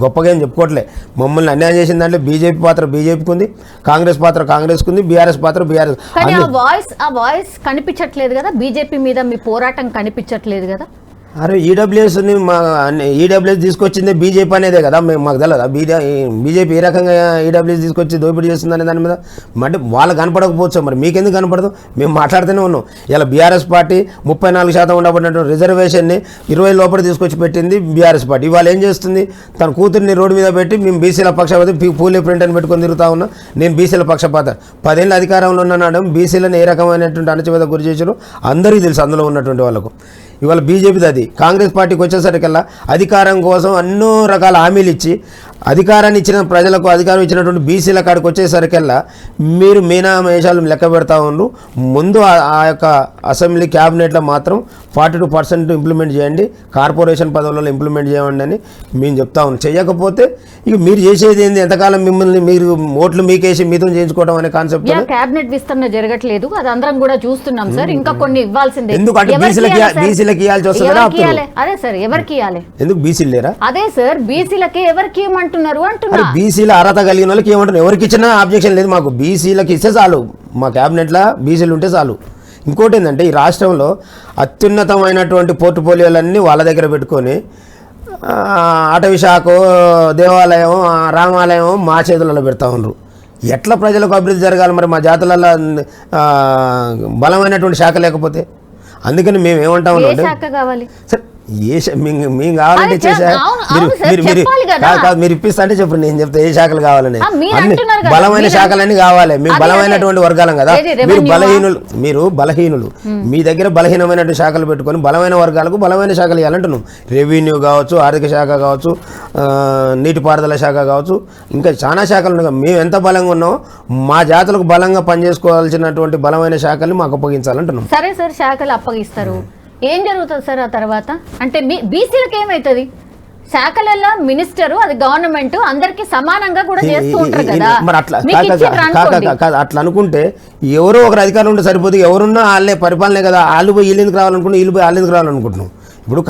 గొప్పగా ఏం చెప్పుకోవట్లే. మమ్మల్ని అన్యాయం చేసిన దాంట్లో బీజేపీ పాత్ర బీజేపీకి ఉంది, కాంగ్రెస్ పాత్ర కాంగ్రెస్కి ఉంది, బీఆర్ఎస్ పాత్ర బీఆర్ఎస్. కానీ ఆ వాయిస్ కనిపించట్లేదు కదా, బీజేపీ మీద మీ పోరాటం కనిపించట్లేదు కదా. అరే ఈడబ్ల్యూఎస్ని ఈడబ్ల్యూఎస్ తీసుకొచ్చిందే బీజేపీ అనేదే కదా, మాకు తెలియదా బీజేపీ ఏ రకంగా ఈడబ్ల్యూఎస్ తీసుకొచ్చి దోపిడీ చేస్తుందనే దాని మీద. అంటే వాళ్ళు కనపడకపోవచ్చు, మరి మీకెందుకు కనపడదు? మేము మాట్లాడుతూనే ఉన్నాం. ఇలా బీఆర్ఎస్ పార్టీ 34% ఉండబడినటువంటి రిజర్వేషన్ని 20 లోపల తీసుకొచ్చి పెట్టింది బీఆర్ఎస్ పార్టీ. ఇవాళ ఏం చేస్తుంది? తన కూతుర్ని రోడ్డు మీద పెట్టి మేము బీసీల పక్షపాతి పూలే ప్రింట్ అని పెట్టుకొని తిరుగుతా ఉన్నా. నేను బీసీల పక్షపాత 10 ఏళ్ళ అధికారంలో ఉన్నాను. బీసీలను ఏ రకమైనటువంటి అణచివేత గురి చేశారో అందరికీ తెలుసు, అందులో ఉన్నటువంటి వాళ్ళకు. ఇవాళ బీజేపీది అది. కాంగ్రెస్ పార్టీకి వచ్చేసరికల్లా అధికారం కోసం ఎన్నో రకాల హామీలు ఇచ్చి అధికారాన్ని ఇచ్చిన ప్రజలకు అధికారం ఇచ్చినటువంటి బీసీల కాడికి వచ్చేసరికల్లా మీరు మీనామేషాలు లెక్క పెడతా ఉండు. ముందు ఆ యొక్క అసెంబ్లీ క్యాబినెట్లో మాత్రం 42% ఇంప్లిమెంట్ చేయండి, కార్పొరేషన్ పదవులలో ఇంప్లిమెంట్ చేయండి అని మేము చెప్తా ఉన్నాం. చేయకపోతే ఇక మీరు చేసేది ఏంది? ఎంతకాలం మిమ్మల్ని మీరు ఓట్లు మీకేసి మీతో చేయించుకోవడం అనే కాన్సెప్ట్. క్యాబినెట్ విస్తరణ జరగట్లేదు, అది అందరం కూడా చూస్తున్నాం సార్. ఇంకా కొన్ని ఇవ్వాల్సిందే. ఎందుకంటే బీసీలకి ఇవ్వాల్సి వస్తుంది. అదే సార్, ఎవరికి ఇవ్వాలి? ఎందుకు బీసీలు లేరా? అదే సార్, బీసీలకి ఎవరికి ఇవ్వమంటున్నారు అంటున్నారు. బీసీల అర్హత కలిగిన వాళ్ళకి ఏమంటున్నారు? ఎవరికి ఇచ్చినా ఆబ్జెక్షన్ లేదు మాకు. బీసీలకి ఇస్తే చాలు, మా క్యాబినెట్లో బీసీలు ఉంటే చాలు. ఇంకోటి ఏంటంటే ఈ రాష్ట్రంలో అత్యున్నతమైనటువంటి పోర్ట్ఫోలియోలన్నీ వాళ్ళ దగ్గర పెట్టుకొని అటవీ శాఖ, దేవాలయం, రామాలయం మా చేతులలో పెడతా ఉన్నారు. ఎట్లా ప్రజలకు అభివృద్ధి జరగాలి? మరి మా జాతులలో బలమైనటువంటి శాఖ లేకపోతే. అందుకని మేము ఏమంటాము సార్, మేము కావాలంటే మీరు ఇప్పిస్తా అంటే చెప్పండి, నేను చెప్తా ఏ శాఖలు కావాలని. అన్ని బలమైన శాఖలన్నీ కావాలి. మేము బలమైనటువంటి వర్గాలం కదా. మీరు బలహీనులు, మీ దగ్గర బలహీనమైనటువంటి శాఖలు పెట్టుకొని బలమైన వర్గాలకు బలమైన శాఖలు ఇవ్వాలంటున్నాం. రెవెన్యూ కావచ్చు, ఆర్థిక శాఖ కావచ్చు, నీటిపారుదల శాఖ కావచ్చు, ఇంకా చాలా శాఖలు ఉన్నాయి. మేము ఎంత బలంగా ఉన్నామో మా జాతులకు బలంగా పనిచేసుకోవాల్సినటువంటి బలమైన శాఖల్ని మాకు అప్పగించాలంటున్నాం. సరే సార్, శాఖలు అప్పగిస్తారు, ఏం జరుగుతుంది సార్ ఆ తర్వాత? అంటే బీసీలకు ఏమవుతుంది? శాఖలలో మినిస్టరు, అది గవర్నమెంట్ అందరికి సమానంగా కూడా చేస్తూ ఉంటారు కదా. మరి అట్లా అనుకుంటే ఎవరో ఒకరు అధికారం ఉంటే సరిపోతుంది. ఎవరున్నా వాళ్ళే పరిపాలనే కదా. వాళ్ళు పోయి వీళ్ళు ఎందుకు రావాలనుకుంటున్నాం, వీళ్ళు పోయి వాళ్ళు ఎందుకు రావాలనుకుంటున్నాం. ఇప్పుడు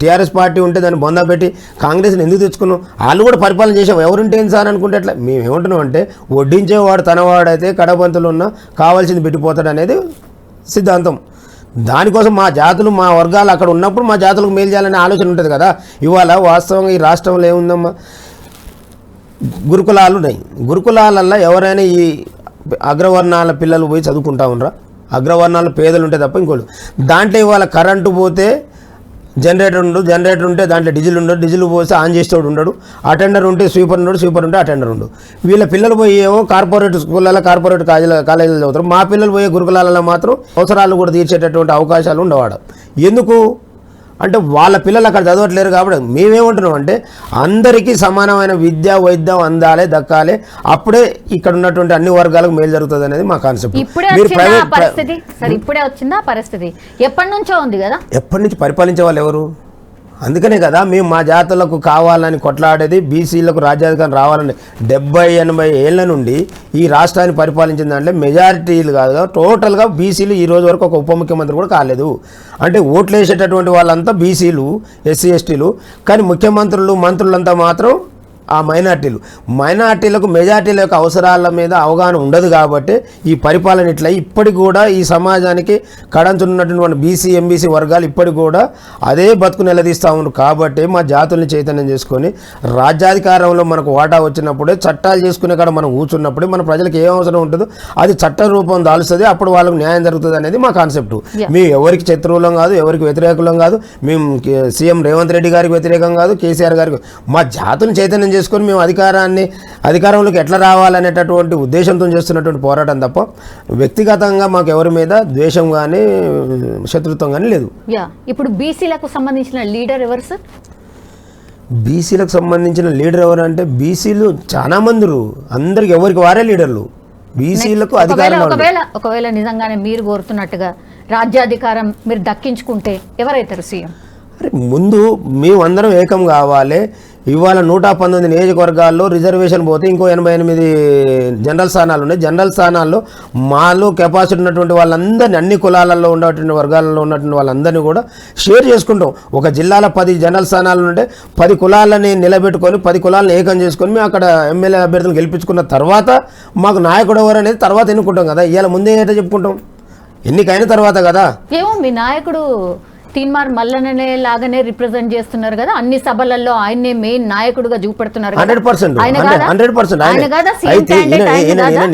టీఆర్ఎస్ పార్టీ ఉంటే దాన్ని బొందా పెట్టి కాంగ్రెస్ని ఎందుకు తెచ్చుకున్నాం? వాళ్ళు కూడా పరిపాలన చేసాం. ఎవరుంటే ఏం సార్ అనుకుంటే అట్లా. మేము ఏమంటున్నాం అంటే వడ్డించేవాడు తనవాడైతే కడబంతులు ఉన్నా కావాల్సింది పెట్టిపోతాడు అనేది సిద్ధాంతం. దానికోసం మా జాతులు, మా వర్గాలు అక్కడ ఉన్నప్పుడు మా జాతులకు మేలు చేయాలనే ఆలోచన ఉంటుంది కదా. ఇవాళ వాస్తవంగా ఈ రాష్ట్రంలో ఏముందమ్మా, గురుకులాలు ఉన్నాయి. గురుకులాలల్లో ఎవరైనా ఈ అగ్రవర్ణాల పిల్లలు పోయి చదువుకుంటా ఉండరా? అగ్రవర్ణాలు పేదలు ఉంటే తప్ప ఇంకోళ్ళు. దాంట్లో ఇవాళ కరెంటు పోతే జనరేటర్ ఉంటే దాంట్లో డీజిల్ పోస్తే ఆన్ చేసేవాడు ఉండడు. అటెండర్ ఉంటే స్వీపర్ ఉంటే అటెండర్ ఉండడు. వీళ్ళ పిల్లలు పోయి ఏమో కార్పొరేట్ స్కూళ్ళలో, కార్పొరేట్ కాలేజీలో చదువుతారు. మా పిల్లలు పోయే గురుకులాలలో మాత్రం అవసరాలు కూడా తీర్చేటటువంటి అవకాశాలు ఉండవాడు. ఎందుకు అంటే వాళ్ళ పిల్లలు అక్కడ చదవట్లేరు కాబట్టి. మేమేమంటున్నాం అంటే అందరికీ సమానమైన విద్య, వైద్యం అందాలే, దక్కాలి. అప్పుడే ఇక్కడ ఉన్నటువంటి అన్ని వర్గాలకు మేలు జరుగుతుంది అనేది మా కాన్సెప్ట్. ఇప్పుడే వచ్చిందా పరిస్థితి? ఎప్పటి నుంచో ఉంది కదా. ఎప్పటి నుంచి పరిపాలించే వాళ్ళు ఎవరు? అందుకనే కదా మేము మా జాతులకు కావాలని కొట్లాడేది. బీసీలకు రాజ్యాధికారం రావాలని 70-80 ఏళ్ల నుండి ఈ రాష్ట్రాన్ని పరిపాలించిన దాంట్లో మెజారిటీలు కాదు, టోటల్గా బీసీలు ఈ రోజు వరకు ఒక ఉప ముఖ్యమంత్రి కూడా కాలేదు. అంటే ఓట్లు వేసేటటువంటి వాళ్ళంతా బీసీలు, ఎస్సీ ఎస్టీలు. కానీ ముఖ్యమంత్రులు, మంత్రులంతా మాత్రం ఆ మైనార్టీలకు మెజార్టీల యొక్క అవసరాల మీద అవగాహన ఉండదు. కాబట్టి ఈ పరిపాలన ఇట్లా ఇప్పటికి కూడా ఈ సమాజానికి కడంచున్నటువంటి బీసీ, ఎంబీసీ వర్గాలు ఇప్పటికి కూడా అదే బతుకు నిలదీస్తూ ఉన్నారు. కాబట్టి మా జాతుల్ని చైతన్యం చేసుకొని రాజ్యాధికారంలో మనకు వాటా వచ్చినప్పుడే, చట్టాలు చేసుకునే కాడ మనం కూర్చున్నప్పుడే మన ప్రజలకు ఏం అవసరం ఉంటుందో అది చట్ట రూపం దాల్స్తుంది. అప్పుడు వాళ్ళకు న్యాయం జరుగుతుంది అనేది మా కాన్సెప్ట్. మేము ఎవరికి శత్రువులం కాదు, ఎవరికి వ్యతిరేకులం కాదు. మేము సీఎం రేవంత్ రెడ్డి గారికి వ్యతిరేకం కాదు, కేసీఆర్ గారికి. మా జాతుని చైతన్యం చేసుకొని మేము అధికారంలోకి ఎట్లా రావాలనేటటువంటి ఉద్దేశంతో చేస్తున్నటువంటి పోరాటం తప్ప వ్యక్తిగతంగా మాకు ఎవరి మీద ద్వేషం కానీ శత్రుత్వం కానీ లేదు. ఇప్పుడు బీసీలకు సంబంధించిన లీడర్ ఎవరు సార్? బీసీలకు సంబంధించిన లీడర్ ఎవరు అంటే బీసీలు చాలా మంది, అందరికి ఎవరికి వారే లీడర్లు. బీసీలకు అధికారం ఒకవేళ నిజంగానే మీరు కోరుతున్నట్టుగా రాజ్యాధికారం మీరు దక్కించుకుంటే ఎవరైతారు సీఎం? అరే ముందు మేమందరం ఏకం కావాలి. ఇవాళ 119 నియోజకవర్గాల్లో రిజర్వేషన్ పోతే ఇంకో 88 జనరల్ స్థానాలు ఉన్నాయి. జనరల్ స్థానాల్లో మాలో కెపాసిటీ ఉన్నటువంటి వాళ్ళందరినీ, అన్ని కులాలలో ఉన్నటువంటి వర్గాలలో ఉన్నటువంటి వాళ్ళందరినీ కూడా షేర్ చేసుకుంటాం. ఒక జిల్లాలో 10 జనరల్ స్థానాలు ఉంటే 10 కులాలని నిలబెట్టుకొని 10 కులాలను ఏకం చేసుకొని మేము అక్కడ ఎమ్మెల్యే అభ్యర్థులను గెలిపించుకున్న తర్వాత మాకు నాయకుడు ఎవరు అనేది తర్వాత ఎన్నుకుంటాం కదా. ఇవాళ ముందే అయితే చెప్పుకుంటాం, ఎన్నికైన తర్వాత కదా. ఏమో మీ నాయకుడు తీన్మార్ మల్లన్ననే లాగానే రిప్రజెంట్ చేస్తున్నారు కదా, అన్ని సభలలో ఆయన్నే మెయిన్ నాయకుడుగా చూపెడుతున్నారు. 100%.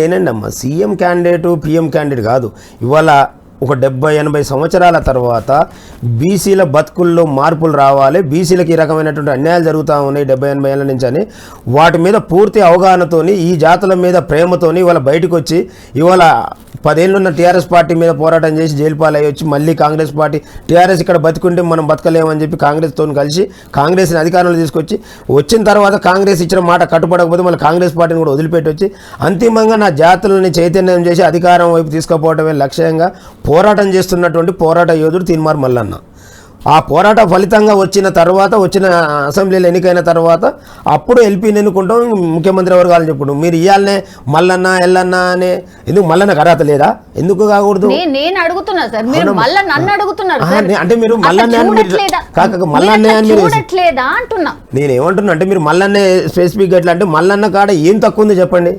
నేనండమ్మా సీఎం క్యాండిడేట్, పిఎం క్యాండిడేట్ కాదు. ఇవాళ ఒక 70-80 సంవత్సరాల తర్వాత బీసీల బతుకుల్లో మార్పులు రావాలి, బీసీలకు ఈ రకమైనటువంటి అన్యాయాలు జరుగుతూ ఉన్నాయి 70-80 ఏళ్ళ నుంచి అని వాటి మీద పూర్తి అవగాహనతోని, ఈ జాతుల మీద ప్రేమతోని ఇవాళ బయటకు వచ్చి ఇవాళ 10 ఏళ్ళున్న టీఆర్ఎస్ పార్టీ మీద పోరాటం చేసి జైలు పాలయ్యి వచ్చి మళ్ళీ కాంగ్రెస్ పార్టీ, టీఆర్ఎస్ ఇక్కడ బతుకుంటే మనం బతకలేమని చెప్పి కాంగ్రెస్తో కలిసి కాంగ్రెస్ని అధికారంలో తీసుకొచ్చి వచ్చిన తర్వాత కాంగ్రెస్ ఇచ్చిన మాట కట్టుబడకపోతే మళ్ళీ కాంగ్రెస్ పార్టీని కూడా వదిలిపెట్టి వచ్చి అంతిమంగా నా జాతులని చైతన్యం చేసి అధికారం వైపు తీసుకుపోవడమే లక్ష్యంగా పోరాటం చేస్తున్నటువంటి పోరాట యోధుడు తీన్మార్ మల్లన్న. ఆ పోరాట ఫలితంగా వచ్చిన తర్వాత, వచ్చిన అసెంబ్లీలో ఎన్నికైన తర్వాత అప్పుడు ఎల్పీని ఎన్నుకుంటాం, ముఖ్యమంత్రి వర్గాలు చెప్పుకుంటాం. మీరు ఇవ్వాలనే మల్లన్న ఎల్లన్న అనే ఎందుకు మల్లన్న అర్హత లేదా? ఎందుకు కాకూడదు? నేను అడుగుతున్నా సార్, మీరు మల్లన్న నన్ను అడుగుతున్నారు అంటే మీరు మల్లన్న చూడట్లేదా అంటున్నా. నేను ఏమంటున్నా అంటే మీరు మల్లన్నే స్పెసిఫిక్ ఎట్లా అంటే మల్లన్న కాడ ఏం తక్కువ ఉంది చెప్పండి.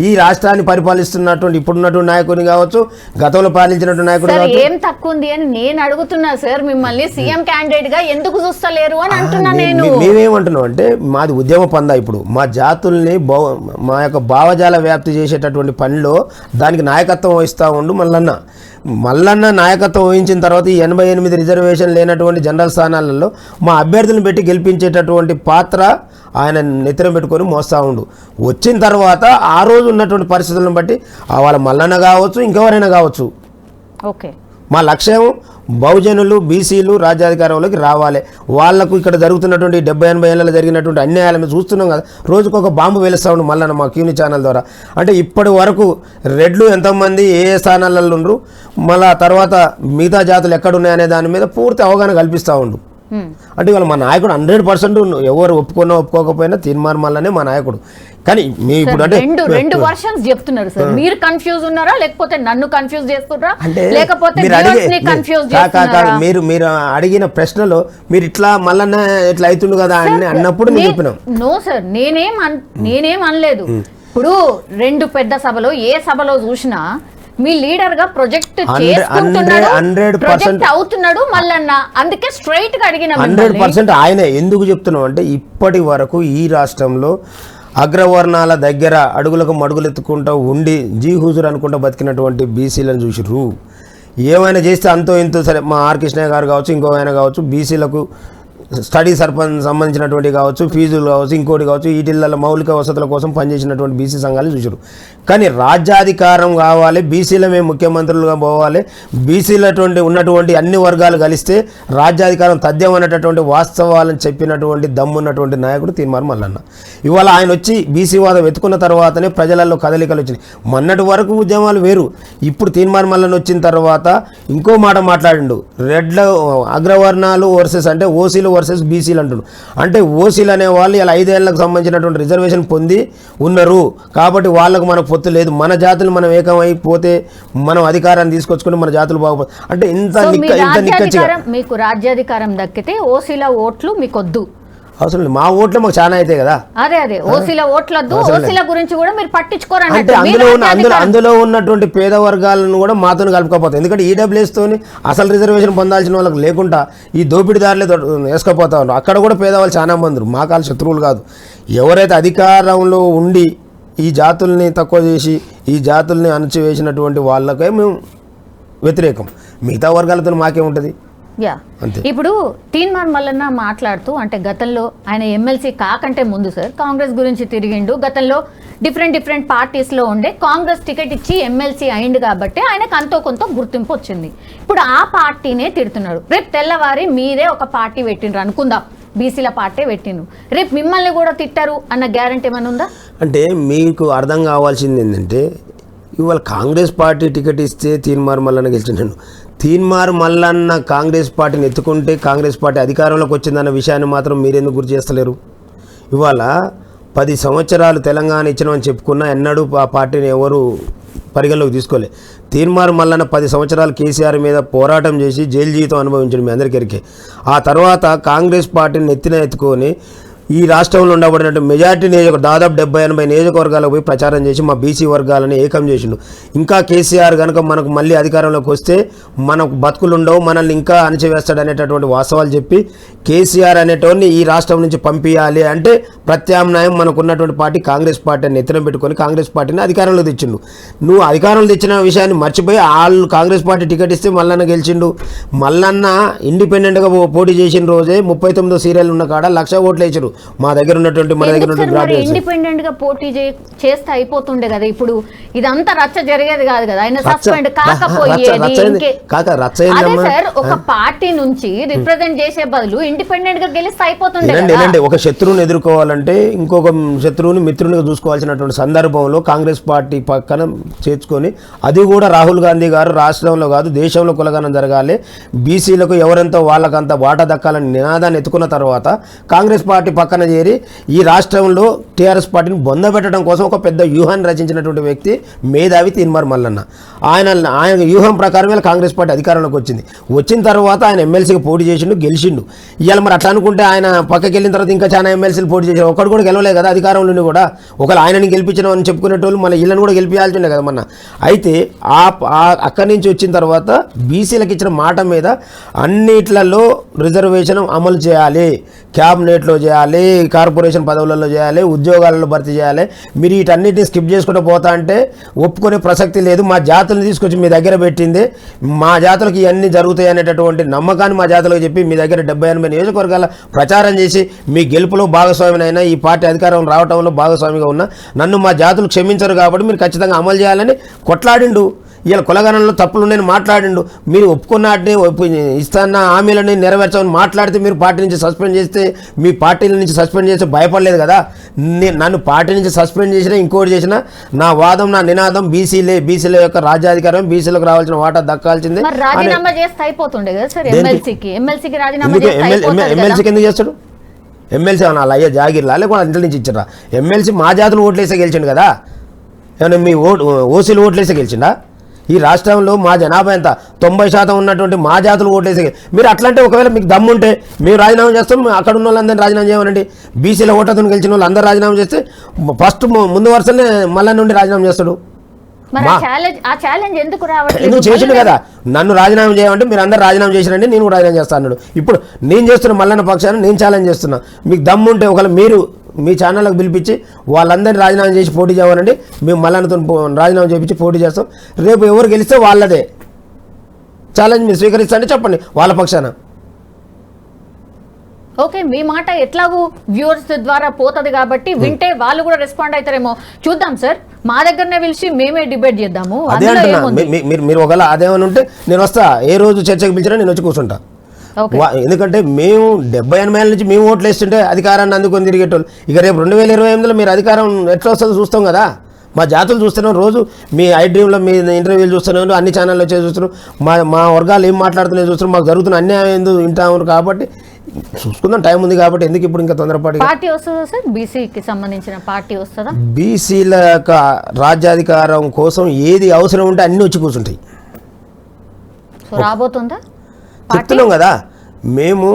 ఈ రాష్ట్రాన్ని పరిపాలిస్తున్నటువంటి ఇప్పుడున్నటువంటి నాయకుడిని కావచ్చు, గతంలో పాలించినటువంటి నాయకుడు కావచ్చు, ఏం తక్కువ ఉంది అని నేను అడుగుతున్నా సార్. మిమ్మల్ని సీఎం క్యాండిడేట్ గా ఎందుకు చూస్తలేరు అని అంటున్నా. నేను మేమేమంటున్నాం అంటే మాది ఉద్యమ పందా. ఇప్పుడు మా జాతుల్ని మా యొక్క భావజాల వ్యాప్తి చేసేటటువంటి పనిలో దానికి నాయకత్వం వహిస్తూ ఉండు మల్లన్న నాయకత్వం వహించిన తర్వాత ఈ 88 రిజర్వేషన్ లేనటువంటి జనరల్ స్థానాలలో మా అభ్యర్థులను పెట్టి గెలిపించేటటువంటి పాత్ర ఆయన నెత్తిన పెట్టుకొని మోస్తూ ఉండు. వచ్చిన తర్వాత ఆ రోజు ఉన్నటువంటి పరిస్థితులను బట్టి వాళ్ళ మల్లన్న కావచ్చు, ఇంకెవరైనా కావచ్చు, ఓకే మా లక్ష్యం బహుజనులు, బీసీలు రాజ్యాధికారంలోకి రావాలి. వాళ్లకు ఇక్కడ జరుగుతున్నటువంటి 70-80 ఏళ్ళలో జరిగినటువంటి అన్యాయాలు మేము చూస్తున్నాం కదా. రోజుకొక బాంబు వెలుస్తూ ఉండు మల్లన్న మా క్యూని ఛానల్ ద్వారా. అంటే ఇప్పటి వరకు రెడ్లు ఎంతమంది ఏ స్థానాలలో ఉండరు, మళ్ళా తర్వాత మిగతా జాతులు ఎక్కడున్నాయనే దాని మీద పూర్తి అవగాహన కల్పిస్తూ ఉండు. అంటే ఇవాళ మా నాయకుడు 100% ఎవరు ఒప్పుకున్నా ఒప్పుకోకపోయినా తీన్మార్ మల్లనే మా నాయకుడు. కానీ మీ ఇప్పుడు అంటే రెండు వర్షన్స్ చెప్తున్నారు సార్. మీరు కన్ఫ్యూజ్ ఉన్నారా లేకపోతే నన్ను కన్ఫ్యూజ్ చేస్తున్నారా అంటే లేకపోతే మీరు అడిగిన ప్రశ్నలో మీరు ఇట్లా మల్లన్న ఇట్లా అవుతుండు కదా అని అన్నప్పుడు నేను చెప్పినాం. నో సార్, నేనేం అనలేదు. ఇప్పుడు 2 పెద్ద సభలో ఏ సభలో చూసినా మీ లీడర్ గా ప్రొజెక్ట్ అవుతున్నాడు మల్లన్న. అందుకే స్ట్రైట్ గా అడిగిన 100% ఆయనే. ఎందుకు చెప్తున్నాం అంటే ఇప్పటి వరకు ఈ రాష్ట్రంలో అగ్రవర్ణాల దగ్గర అడుగులకు మడుగులెత్తుకుంటూ ఉండి జీ హుజూర్ అనుకుంటూ బతికినటువంటి బీసీలను చూసిర్రు. ఏమైనా చేస్తే అంతో ఇంతో సరే, మా ఆర్ కృష్ణయ్య గారు కావచ్చు, ఇంకో ఆయన కావచ్చు, బీసీలకు స్టడీ సంబంధించినటువంటి కావచ్చు, ఫీజులు కావచ్చు, ఇంకోటి కావచ్చు, వీటిల్లో మౌలిక వసతుల కోసం పనిచేసినటువంటి బీసీ సంఘాలు చూసారు. కానీ రాజ్యాధికారం కావాలి, బీసీలమే ముఖ్యమంత్రులుగా పోవాలి, బీసీలటువంటి ఉన్నటువంటి అన్ని వర్గాలు కలిస్తే రాజ్యాధికారం తథ్యం అనేటటువంటి వాస్తవాలను చెప్పినటువంటి దమ్మున్నటువంటి నాయకుడు తీన్మార్ మల్లన్న. ఇవాళ ఆయన వచ్చి బీసీ వాదం వెతుకున్న తర్వాతనే ప్రజలలో కదలికలు వచ్చినాయి. మొన్నటి వరకు ఉద్యమాలు వేరు. ఇప్పుడు తీన్మార్ మల్లన్న వచ్చిన తర్వాత ఇంకో మాట మాట్లాడిండు. రెడ్ల అగ్రవర్ణాలు వర్సెస్ అంటే ఓసీలు వర్సెస్ బీసీలు అంటున్నారు. అంటే ఓసీలు అనే వాళ్ళు ఇలా 5 ఏళ్లకు సంబంధించినటువంటి రిజర్వేషన్ పొంది ఉన్నారు కాబట్టి వాళ్ళకు మనకు పొత్తు లేదు. మన జాతులు మనం ఏకమైపోతే మనం అధికారాన్ని తీసుకొచ్చుకుంటే మన జాతులు బాగుపడతాయి అంటే మీకు రాజ్యాధికారం దక్కితే ఓసీల ఓట్లు మీకు వద్దు. అవసరం మా ఓట్లు మాకు చాలా అయితే కదా. అదే ఓసీల ఓట్లద్దు, ఓసీల గురించి కూడా మీరు పట్టించుకోరండి. అంటే అందులో ఉన్నటువంటి పేద వర్గాలను కూడా మాతో కలుపుకోపోతాం. ఎందుకంటే ఈడబ్ల్యూఎస్ తోని అసలు రిజర్వేషన్ పొందాల్సిన వాళ్ళకి లేకుండా ఈ దోపిడీదారులే వేసుకపోతా ఉన్నారు. అక్కడ కూడా పేదవాళ్ళు చాలా మంది మా కాళ్ళ శత్రువులు కాదు. ఎవరైతే అధికారంలో ఉండి ఈ జాతుల్ని తక్కువ చేసి ఈ జాతుల్ని అణచివేసినటువంటి వాళ్ళకే మేము వ్యతిరేకం. మిగతా వర్గాలతో మాకేముంటుంది. యా, ఇప్పుడు తీన్మార్ మల్లన్న మాట్లాడుతూ అంటే గతంలో ఆయన ఎమ్మెల్సీ కాకంటే ముందు సార్ కాంగ్రెస్ గురించి తిరిగిండు. గతంలో డిఫరెంట్ పార్టీస్లో ఉండే కాంగ్రెస్ టికెట్ ఇచ్చి ఎమ్మెల్సీ అయిండు కాబట్టి ఆయనకు అంతో కొంత గుర్తింపు వచ్చింది. ఇప్పుడు ఆ పార్టీనే తిడుతున్నాడు. రేపు తెల్లవారి మీరే ఒక పార్టీ పెట్టిండ్రు అనుకుందాం, బీసీల పార్టీ పెట్టిండ్రు, రేపు మిమ్మల్ని కూడా తిట్టారు అన్న గ్యారంటీ ఏమైనా ఉందా? అంటే మీకు అర్థం కావాల్సింది ఏంటంటే ఇవాళ కాంగ్రెస్ పార్టీ టికెట్ ఇస్తే తీన్మార్ మల్లన్న గెలిచినాను. తీన్మార్ మల్లన్న కాంగ్రెస్ పార్టీని ఎత్తుకుంటే కాంగ్రెస్ పార్టీ అధికారంలోకి వచ్చిందన్న విషయాన్ని మాత్రం మీరెందుకు గుర్తు చేస్తలేరు? ఇవాళ 10 సంవత్సరాలు తెలంగాణ ఇచ్చినామని చెప్పుకున్నా ఎన్నడూ ఆ పార్టీని ఎవరు పరిగణలోకి తీసుకోలే. తీన్మార్ మల్లన్న 10 సంవత్సరాలు కేసీఆర్ మీద పోరాటం చేసి జైలు జీవితం అనుభవించడం మీ అందరికీ. ఆ తర్వాత కాంగ్రెస్ పార్టీని ఎత్తుకొని ఈ రాష్ట్రంలో ఉండబడినట్టు మెజార్టీ దాదాపు 70-80 నియోజకవర్గాలకు పోయి ప్రచారం చేసి మా బీసీ వర్గాలని ఏకం చేసిండు. ఇంకా కేసీఆర్ కనుక మనకు మళ్ళీ అధికారంలోకి వస్తే మనకు బతుకులు ఉండవు, మనల్ని ఇంకా అణచివేస్తాడు అనేటటువంటి వాస్తవాలు చెప్పి కేసీఆర్ అనేటోని ఈ రాష్ట్రం నుంచి పంపించాలి అంటే ప్రత్యామ్నాయం మనకున్నటువంటి పార్టీ కాంగ్రెస్ పార్టీ అని ఎత్తున పెట్టుకొని కాంగ్రెస్ పార్టీని అధికారంలో తెచ్చిండు. నువ్వు అధికారంలో తెచ్చిన విషయాన్ని మర్చిపోయి వాళ్ళు కాంగ్రెస్ పార్టీ టికెట్ ఇస్తే మల్లన్న గెలిచిండు. మల్లన్న ఇండిపెండెంట్గా పోటీ చేసిన రోజే 39 సీరియల్ ఉన్న కాడ 1,00,000 ఓట్లు వేసారు. మన దగ్గర ఉన్నటువంటి ఇండిపెండెంట్ గా పోటీ చేస్తే అయిపోతుండే కదా. ఇప్పుడు ఇదంతా రచ్చ జరిగేది కాదు కదా. ఆయన సస్పెండ్ కాకపోయేది సార్. ఒక పార్టీ నుంచి రిప్రజెంట్ చేసే బదులు ఇండిపెండెంట్ గా గెలిస్తే అయిపోతుండే. ఒక శత్రువుని ఎదుర్కోవాలంటే ఇంకొక శత్రువుని మిత్రునిగా చూసుకోవాల్సినటువంటి సందర్భంలో కాంగ్రెస్ పార్టీ పక్కన చేర్చుకొని, అది కూడా రాహుల్ గాంధీ గారు రాష్ట్రంలో కాదు దేశంలో కులగానం జరగాలి, బీసీలకు ఎవరెంతో వాళ్ళకంత వాటా దక్కాలని నినాదాన్ని ఎత్తుకున్న తర్వాత కాంగ్రెస్ పార్టీ పక్కన చేరి ఈ రాష్ట్రంలో టీఆర్ఎస్ పార్టీని బొందబెట్టడం కోసం ఒక పెద్ద వ్యూహాన్ని రచించినటువంటి వ్యక్తి మేధావి తీన్మార్ మల్లన్న. ఆయన వ్యూహం ప్రకారమే కాంగ్రెస్ పార్టీ అధికారంలోకి వచ్చిన తర్వాత ఆయన ఎమ్మెల్సీకి పోటీ చేసిండు, గెలిచిండు. ఇవాళ మరి అట్లా అనుకుంటే ఆయన పక్కకి వెళ్ళిన తర్వాత ఇంకా చాలా ఎమ్మెల్సీలు పోటీ చేశారు, ఒక్కడు కూడా గెలవలేదు కదా అధికారంలోని కూడా. ఒకవేళ ఆయనని గెలిపించడం అని చెప్పుకునేటోళ్ళు మన ఇళ్ళని కూడా గెలిపించాల్సిండే కదా మొన్న. అయితే అక్కడి నుంచి వచ్చిన తర్వాత బీసీలకు ఇచ్చిన మాట మీద అన్నిట్లలో రిజర్వేషన్ అమలు చేయాలి, క్యాబినెట్లో చేయాలి, కార్పొరేషన్ పదవులలో చేయాలి, ఉద్యోగాలలో భర్తీ చేయాలి. మీరు వీటన్నిటిని స్కిప్ చేసుకుంటూ పోతా అంటే ఒప్పుకునే ప్రసక్తి లేదు. మా జాతులను తీసుకొచ్చి మీ దగ్గర పెట్టింది, మా జాతులకు ఇవన్నీ జరుగుతాయి అనేటటువంటి నమ్మకాన్ని మా జాతులకు చెప్పి మీ దగ్గర 70-80 నియోజకవర్గాల ప్రచారం చేసి మీ గెలుపులో భాగస్వామినైనా ఈ పార్టీ అధికారం రావడంలో భాగస్వామిగా ఉన్న నన్ను మా జాతులు క్షమించరు కాబట్టి మీరు ఖచ్చితంగా అమలు చేయాలని కొట్లాడిండు. ఇలా కులగణంలో తప్పులున్నాయని మాట్లాడిండు. మీరు ఒప్పుకున్నట్టే ఇస్తున్న హామీలని నెరవేర్చమని మాట్లాడితే మీరు పార్టీ నుంచి సస్పెండ్ చేస్తే, మీ పార్టీల నుంచి సస్పెండ్ చేస్తే భయపడలేదు కదా. నన్ను పార్టీ నుంచి సస్పెండ్ చేసినా ఇంకోటి చేసినా నా వాదం, నా నినాదం బీసీల యొక్క రాజ్యాధికారం, బీసీలకు రావాల్సిన వాటా దక్కాల్సిందే. ఎమ్మెల్సీకి ఎందుకు చేస్తాడు? ఎమ్మెల్సీ అలా అయ్యా జాగిర్లా లేకుండా ఇంటి నుంచి ఇచ్చారా? ఎమ్మెల్సీ మా జాతులు ఓట్లేసే గెలిచిండు కదా. ఏమన్నా మీ ఓసీలు ఓట్లేసే గెలిచిండా? ఈ రాష్ట్రంలో మా జనాభా ఎంత 90% ఉన్నటువంటి మా జాతులు ఓట్లేసే. మీరు అట్లంటే ఒకవేళ మీకు దమ్ముంటే మేము రాజీనామా చేస్తాం, అక్కడ ఉన్న వాళ్ళందరినీ రాజీనామా చేయమనండి. బీసీల ఓట్లతో గెలిచిన వాళ్ళు అందరూ రాజీనామా చేస్తే ఫస్ట్ ముందు వరుసనే మళ్ళీ నుండి రాజీనామా చేస్తాడు. ఎందుకు చేసిండు కదా. నన్ను రాజీనామా చేయమంటే మీరు అందరూ రాజీనామా చేసినండి, నేను రాజీనామా చేస్తాను అన్నాడు. ఇప్పుడు నేను చేస్తున్న మల్లన్న పక్షాన్ని నేను ఛాలెంజ్ చేస్తున్నా. మీకు దమ్ముంటే ఒకవేళ మీరు మీ ఛానళ్ళకు పిలిపించి వాళ్ళందరినీ రాజీనామా చేసి పోటీ చేయమనండి, మేము మల్లన్నతో రాజీనామా చేయించి పోటీ చేస్తాం. రేపు ఎవరు గెలిస్తే వాళ్ళదే ఛాలెంజ్ మీరు స్వీకరిస్తారని చెప్పండి వాళ్ళ పక్షాన. ఓకే, మీ మాట ఎట్లాగూ వ్యూవర్స్ ద్వారా పోతుంది కాబట్టి వింటే వాళ్ళు కూడా రెస్పాండ్ అవుతారేమో చూద్దాం సార్. మా దగ్గరనే పిలిచి మేమే డిబేట్ చేద్దాము. అదే అంటున్నా, మీరు ఒకవేళ అదేమని ఉంటే నేను వస్తా, ఏ రోజు చర్చకు పిలిచినా నేను వచ్చి కూర్చుంటా. ఎందుకంటే మేము 70-80 ఏళ్ళ నుంచి మేము ఓట్లు వేస్తుంటే అధికారాన్ని అందుకొని తిరిగేటోళ్ళు. ఇక రేపు 2028లో మీరు అధికారం ఎట్లా వస్తుందో చూస్తాం కదా. మా జాతులు చూస్తున్నాం, రోజు మీ ఐ డ్రీమ్లో మీ ఇంటర్వ్యూలు చూస్తున్నాం, అన్ని ఛానల్లో వచ్చి చూస్తున్నాం, మా వర్గాలు ఏం మాట్లాడుతున్నాయో చూస్తున్నాం, మాకు జరుగుతున్న అన్యాయం ఎందుకు వింటాము. కాబట్టి చూసుకుందాం, టైం ఉంది కాబట్టి ఎందుకు ఇప్పుడు ఇంకా తొందరపాటు. పార్టీ వస్తుందా సార్? బీసీకి సంబంధించిన పార్టీ వస్తుందా? బీసీల యొక్క రాజ్యాధికారం కోసం ఏది అవసరం ఉంటే అన్నీ వచ్చి కూర్చుంటాయి. రాబోతుందా? చెప్తున్నాం కదా మేము,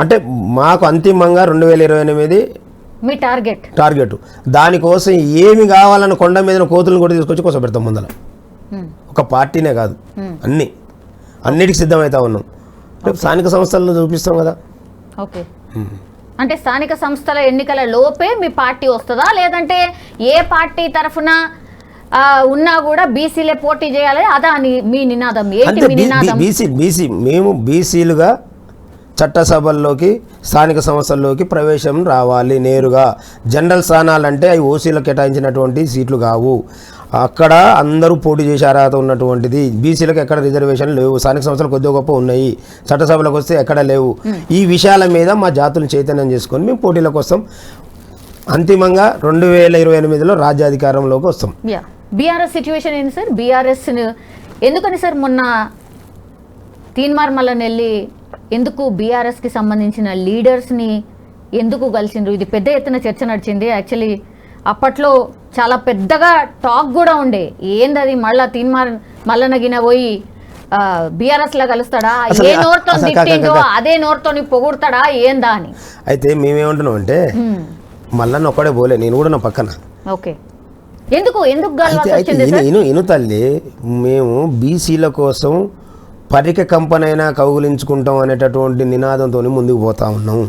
అంటే మాకు అంతిమంగా 2028 మీ టార్గెట్. దానికోసం ఏమి కావాలన్న కొండ మీద కోతులను కూడా తీసుకొచ్చి కోసం పెడతాం ముందర. ఒక పార్టీనే కాదు, అన్నిటికి సిద్ధమవుతా ఉన్నాం. రేపు స్థానిక సంస్థల్లో చూపిస్తాం కదా. ఓకే, అంటే స్థానిక సంస్థల ఎన్నికల లోపే మీ పార్టీ వస్తుందా, లేదంటే ఏ పార్టీ తరఫున ఉన్నా కూడా బీసీలే పోటీ చేయాలి, అదా మీ నినాదం? ఏంటి మీ నినాదం? బీసీ మేము బీసీలుగా చట్టసభల్లోకి, స్థానిక సంస్థల్లోకి ప్రవేశం రావాలి నేరుగా. జనరల్ స్థానాలంటే అవి ఓసీలకు కేటాయించినటువంటి సీట్లు కావు. అక్కడ అందరూ పోటీ చేసే అర్హత ఉన్నటువంటిది. బీసీలకు ఎక్కడ రిజర్వేషన్ లేవు, స్థానిక సంస్థలు కొద్దిగా గొప్ప ఉన్నాయి, చట్టసభలకు వస్తే ఎక్కడ లేవు. ఈ విషయాల మీద మా జాతులను చైతన్యం చేసుకొని మేము పోటీలకు వస్తాం. అంతిమంగా 2028లో రాజ్యాధికారంలోకి వస్తాం. బీఆర్ఎస్ సిచ్యువేషన్ ఏంటి సార్? బీఆర్ఎస్ ఎందుకని సార్ మొన్న తీన్మార్ మల్లన్ వెళ్ళి ఎందుకు బీఆర్ఎస్కి సంబంధించిన లీడర్స్ని ఎందుకు కలిసిండ్రు? ఇది పెద్ద ఎత్తున చర్చ నడిచింది. యాక్చువల్లీ అప్పట్లో చాలా పెద్దగా టాక్ కూడా ఉండే, ఏందది మళ్ళా తీన్మార్ మల్లనగిన పోయి బీఆర్ఎస్ లా కలుస్తాడా, ఏ నోరుతో తిట్టిండో అదే నోరుతో పొగుడతాడా ఏందా అని. అయితే మేమేమంటున్నాం అంటే మల్లన్న ఒక్కడే పోలే, నేను కూడా నా పక్కన. ఓకే, ఎందుకు గెలవాల్సి వచ్చింది సార్? ఇను తల్లి, మేము బీసీల కోసం పరిక కంపనైనా కౌగులించుకుంటాం అనేటటువంటి నినాదంతో ముందుకు పోతా ఉన్నాం.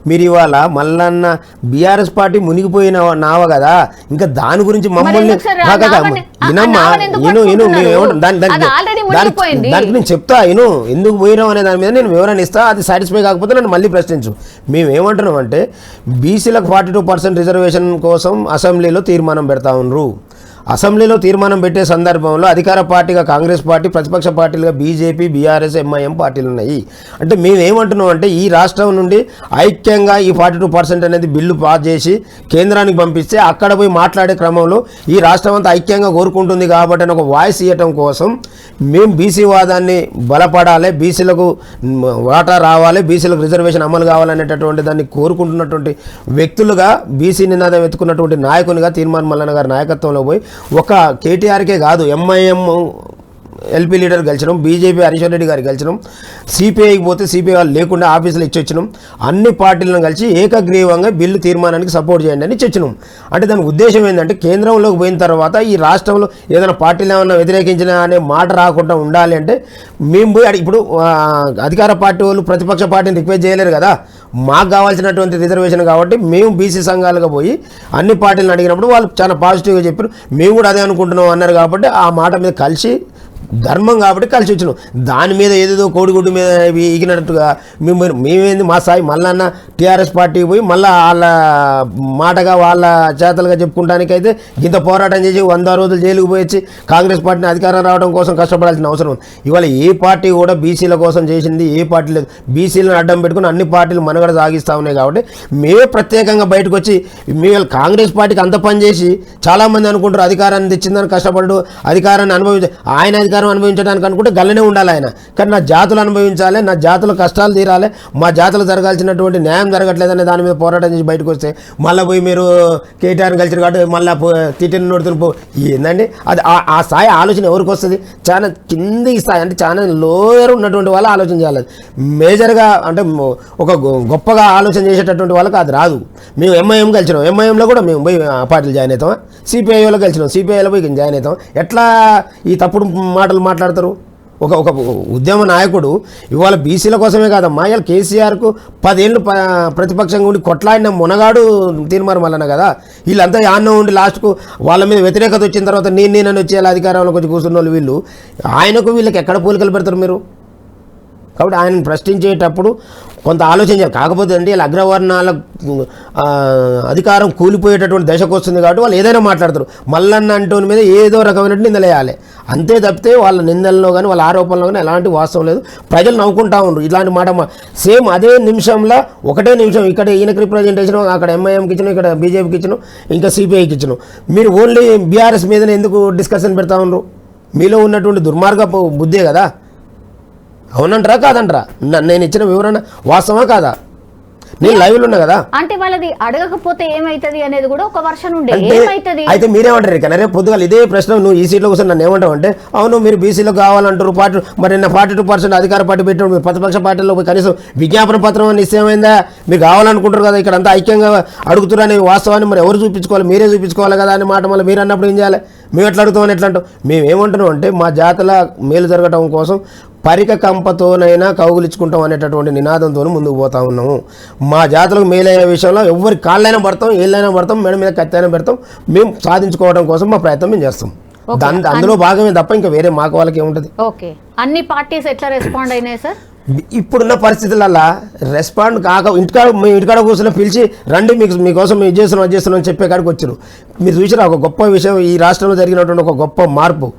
మీరు ఇవాళ మల్లన్న బీఆర్ఎస్ పార్టీ మునిగిపోయిన నావ కదా, ఇంకా దాని గురించి మమ్మల్ని దానికి నేను చెప్తా ఎందుకు పోయినాం అనే దాని మీద నేను వివరణ ఇస్తా. అది సాటిస్ఫై కాకపోతే నన్ను మళ్ళీ ప్రశ్నించు. మేము ఏమంటున్నాం అంటే బీసీలకు 42% రిజర్వేషన్ కోసం అసెంబ్లీలో తీర్మానం పెడతా ఉన్నారు. అసెంబ్లీలో తీర్మానం పెట్టే సందర్భంలో అధికార పార్టీగా కాంగ్రెస్ పార్టీ, ప్రతిపక్ష పార్టీలుగా బీజేపీ, బీఆర్ఎస్, ఎంఐఎం పార్టీలు ఉన్నాయి. అంటే మేము ఏమంటున్నాం అంటే ఈ రాష్ట్రం నుండి ఐక్యంగా ఈ 42% అనేది బిల్లు పాస్ చేసి కేంద్రానికి పంపిస్తే అక్కడ పోయి మాట్లాడే క్రమంలో ఈ రాష్ట్రం అంతా ఐక్యంగా కోరుకుంటుంది కాబట్టి అని ఒక వాయిస్ ఇవ్వటం కోసం మేము బీసీ వాదాన్ని బలపడాలి, బీసీలకు వాటా రావాలి, బీసీలకు రిజర్వేషన్ అమలు కావాలనేటటువంటి దాన్ని కోరుకుంటున్నటువంటి వ్యక్తులుగా బీసీ నినాదం ఎత్తుకున్నటువంటి నాయకునిగా తీన్మార్ మల్లన్న గారి నాయకత్వంలో పోయి ఒక కేటీఆర్కే కాదు, ఎంఐఎం ఎల్పీ లీడర్ గెలిచినాం, బీజేపీ హరీష్ రెడ్డి గారు గెలిచినాం, సిపిఐకి పోతే సిపిఐ వాళ్ళు లేకుండా ఆఫీసులు ఇచ్చి వచ్చినాం, అన్ని పార్టీలను కలిసి ఏకగ్రీవంగా బిల్లు తీర్మానానికి సపోర్ట్ చేయండి అని ఇచ్చినాం. అంటే దాని ఉద్దేశం ఏంటంటే కేంద్రంలోకి పోయిన తర్వాత ఈ రాష్ట్రంలో ఏదైనా పార్టీలు ఏమన్నా వ్యతిరేకించిన అనే మాట రాకుండా ఉండాలి అంటే మేము పోయి ఇప్పుడు అధికార పార్టీ వాళ్ళు ప్రతిపక్ష పార్టీని రిక్వెస్ట్ చేయలేరు కదా, మాకు కావాల్సినటువంటి రిజర్వేషన్ కాబట్టి మేము బీసీ సంఘాలుగా పోయి అన్ని పార్టీలను అడిగినప్పుడు వాళ్ళు చాలా పాజిటివ్గా చెప్పారు, మేము కూడా అదే అనుకుంటున్నాం అన్నారు. కాబట్టి ఆ మాట మీద కలిసి ధర్మం కాబట్టి కలిసి వచ్చినాం. దాని మీద ఏదేదో కోడిగుడ్డు మీద ఈగినట్టుగా మేమేంది మా స్థాయి మళ్ళీ టీఆర్ఎస్ పార్టీకి పోయి మళ్ళీ వాళ్ళ మాటగా వాళ్ళ చేతలుగా చెప్పుకుంటానికైతే ఇంత పోరాటం చేసి 100 రోజులు జైలుకు పోయి కాంగ్రెస్ పార్టీని అధికారం రావడం కోసం కష్టపడాల్సిన అవసరం. ఇవాళ ఏ పార్టీ కూడా బీసీల కోసం చేసింది ఏ పార్టీ లేదు. బీసీలను అడ్డం పెట్టుకుని అన్ని పార్టీలు మనుగడ సాగిస్తూ ఉన్నాయి. కాబట్టి మేమే ప్రత్యేకంగా బయటకు వచ్చి మేము కాంగ్రెస్ పార్టీకి అంత పని చేసి చాలామంది అనుకుంటారు అధికారాన్ని తెచ్చిందని కష్టపడు అధికారాన్ని ఆయన అధికారం అనుభవించడానికి అనుకుంటే గల్లనే ఉండాలి ఆయన. కానీ నా జాతులు అనుభవించాలి, నా జాతుల కష్టాలు తీరాలి, మా జాతులు జరగాల్సినటువంటి న్యాయం జరగట్లేదనే దాని మీద పోరాటం చేసి బయటకు వస్తే మళ్ళీ పోయి మీరు కేటీఆర్ని కలిసి కాబట్టి మళ్ళీ తిట్టిన నోడుతున్న ఏందండి అది ఆ స్థాయి ఆలోచన ఎవరికి వస్తుంది? చాలా కింది స్థాయి అంటే చాలా లోయర్ ఉన్నటువంటి వాళ్ళు ఆలోచన చేయాలి. మేజర్గా అంటే ఒక గొప్పగా ఆలోచన చేసేటటువంటి వాళ్ళకి అది రాదు. మేము ఎంఐఎం కలిసినాం, ఎంఐఎంలో కూడా మేము పోయి పార్టీలు జాయిన్ అవుతాం, సిపిఐలో కలిసినాం, సిపిఐలో పోయి జాయిన్ అవుతాం. ఎట్లా ఈ తప్పుడు మాటలు మాట్లాడతారు? ఒక ఉద్యమ నాయకుడు ఇవాళ బీసీల కోసమే కాదమ్మా, ఇవాళ కేసీఆర్కు 10 ఏళ్ళు ప్రతిపక్షంగా ఉండి కొట్లాడిన మునగాడు తీర్మార్ మల్లన్న కదా. వీళ్ళంతా యాన్న ఉండి లాస్ట్కు వాళ్ళ మీద వ్యతిరేకత వచ్చిన తర్వాత నేనని వచ్చి అధికారంలోకి వచ్చి కూర్చున్న వాళ్ళు వీళ్ళు ఆయనకు వీళ్ళకి ఎక్కడ పోలికలు పెడతారు మీరు? కాబట్టి ఆయనను ప్రశ్నించేటప్పుడు కొంత ఆలోచన చేయాలి. కాకపోతే అండి వీళ్ళ అగ్రవర్ణాల అధికారం కూలిపోయేటటువంటి దశకు వస్తుంది కాబట్టి వాళ్ళు ఏదైనా మాట్లాడతారు. మల్లన్న అంటోని మీద ఏదో రకమైనట్టు నిందలేయాలి అంతే తప్పితే వాళ్ళ నిందల్లో కానీ వాళ్ళ ఆరోపణలో కానీ ఎలాంటి వాస్తవం లేదు. ప్రజలు నవ్వుకుంటా ఉండరు ఇలాంటి మాట. సేమ్ అదే నిమిషంలో ఒకటే నిమిషం ఇక్కడ ఈయనకి రిప్రజెంటేషన్, అక్కడ ఎంఐఎంకి ఇచ్చినాం, ఇక్కడ బీజేపీకి ఇచ్చినాం, ఇంకా సిపిఐకి ఇచ్చినాం. మీరు ఓన్లీ బీఆర్ఎస్ మీదనే ఎందుకు డిస్కషన్ పెడతా ఉండరు? మీలో ఉన్నటువంటి దుర్మార్గపు బుద్ధే కదా. అవునంటారా కాదంటారా? నేను ఇచ్చిన వివరణ వాస్తవా కాదా? నేను లైవ్లో ఉన్నా కదా. అంటే వాళ్ళది అడగకపోతే ఏమైతుంది అనేది కూడా ఒక వర్షన్ ఉండే. ఏమైతుంది అయితే మీరేమంటారు? ఇక రేపు పొద్దుగాల ఇదే ప్రశ్న నువ్వు ఈ సీట్లో కూర్చొని నన్ను ఏమంటావు అంటే, అవును మీరు బీసీలో కావాలంటారు పార్టీ, మరి నా 42% అధికార పార్టీ పెట్టిన ప్రతిపక్ష పార్టీలో కనీసం విజ్ఞాపన పత్రం అని ఇస్తే ఏమైందా? మీరు కావాలనుకుంటారు కదా, ఇక్కడ అంతా ఐక్యంగా అడుగుతున్నారు అనే వాస్తవాన్ని మరి ఎవరు చూపించుకోవాలి? మీరే చూపించుకోవాలి కదా అని మాట. మళ్ళీ మీరు అన్నప్పుడు ఏం చేయాలి? మేము ఎట్లా అడుగుతామని ఎట్లా అంటాం? మేము ఏమంటున్నాం అంటే మా జాతుల మేలు జరగటం కోసం పరిక కంపతోనైనా కౌగులించుకుంటాం అనేటటువంటి నినాదంతో ముందుకు పోతా ఉన్నాము. మా జాతులకు మేలయ్యే విషయంలో ఎవరి కాళ్ళైనా పడతాం, ఏళ్ళైనా పడతాం, మేడ మీద కత్తైనా పెడతాం. మేము సాధించుకోవడం కోసం మా ప్రయత్నం మేము చేస్తాం. అందులో భాగమే తప్ప ఇంకా వేరే మాకు వాళ్ళకి ఏముంటుంది? ఓకే, అన్ని పార్టీస్ ఎట్లా రెస్పాండ్ అయినాయి సార్? ఇప్పుడున్న పరిస్థితులలో రెస్పాండ్ కాక ఇంటికాడ కూర్చొని పిలిచి రండి మీకోసం మేము చేస్తున్నాం అది చేస్తున్నాం అని చెప్పే కాడికి వచ్చారు. మీరు చూసారా ఒక గొప్ప విషయం, ఈ రాష్ట్రంలో జరిగినటువంటి ఒక గొప్ప మార్పు.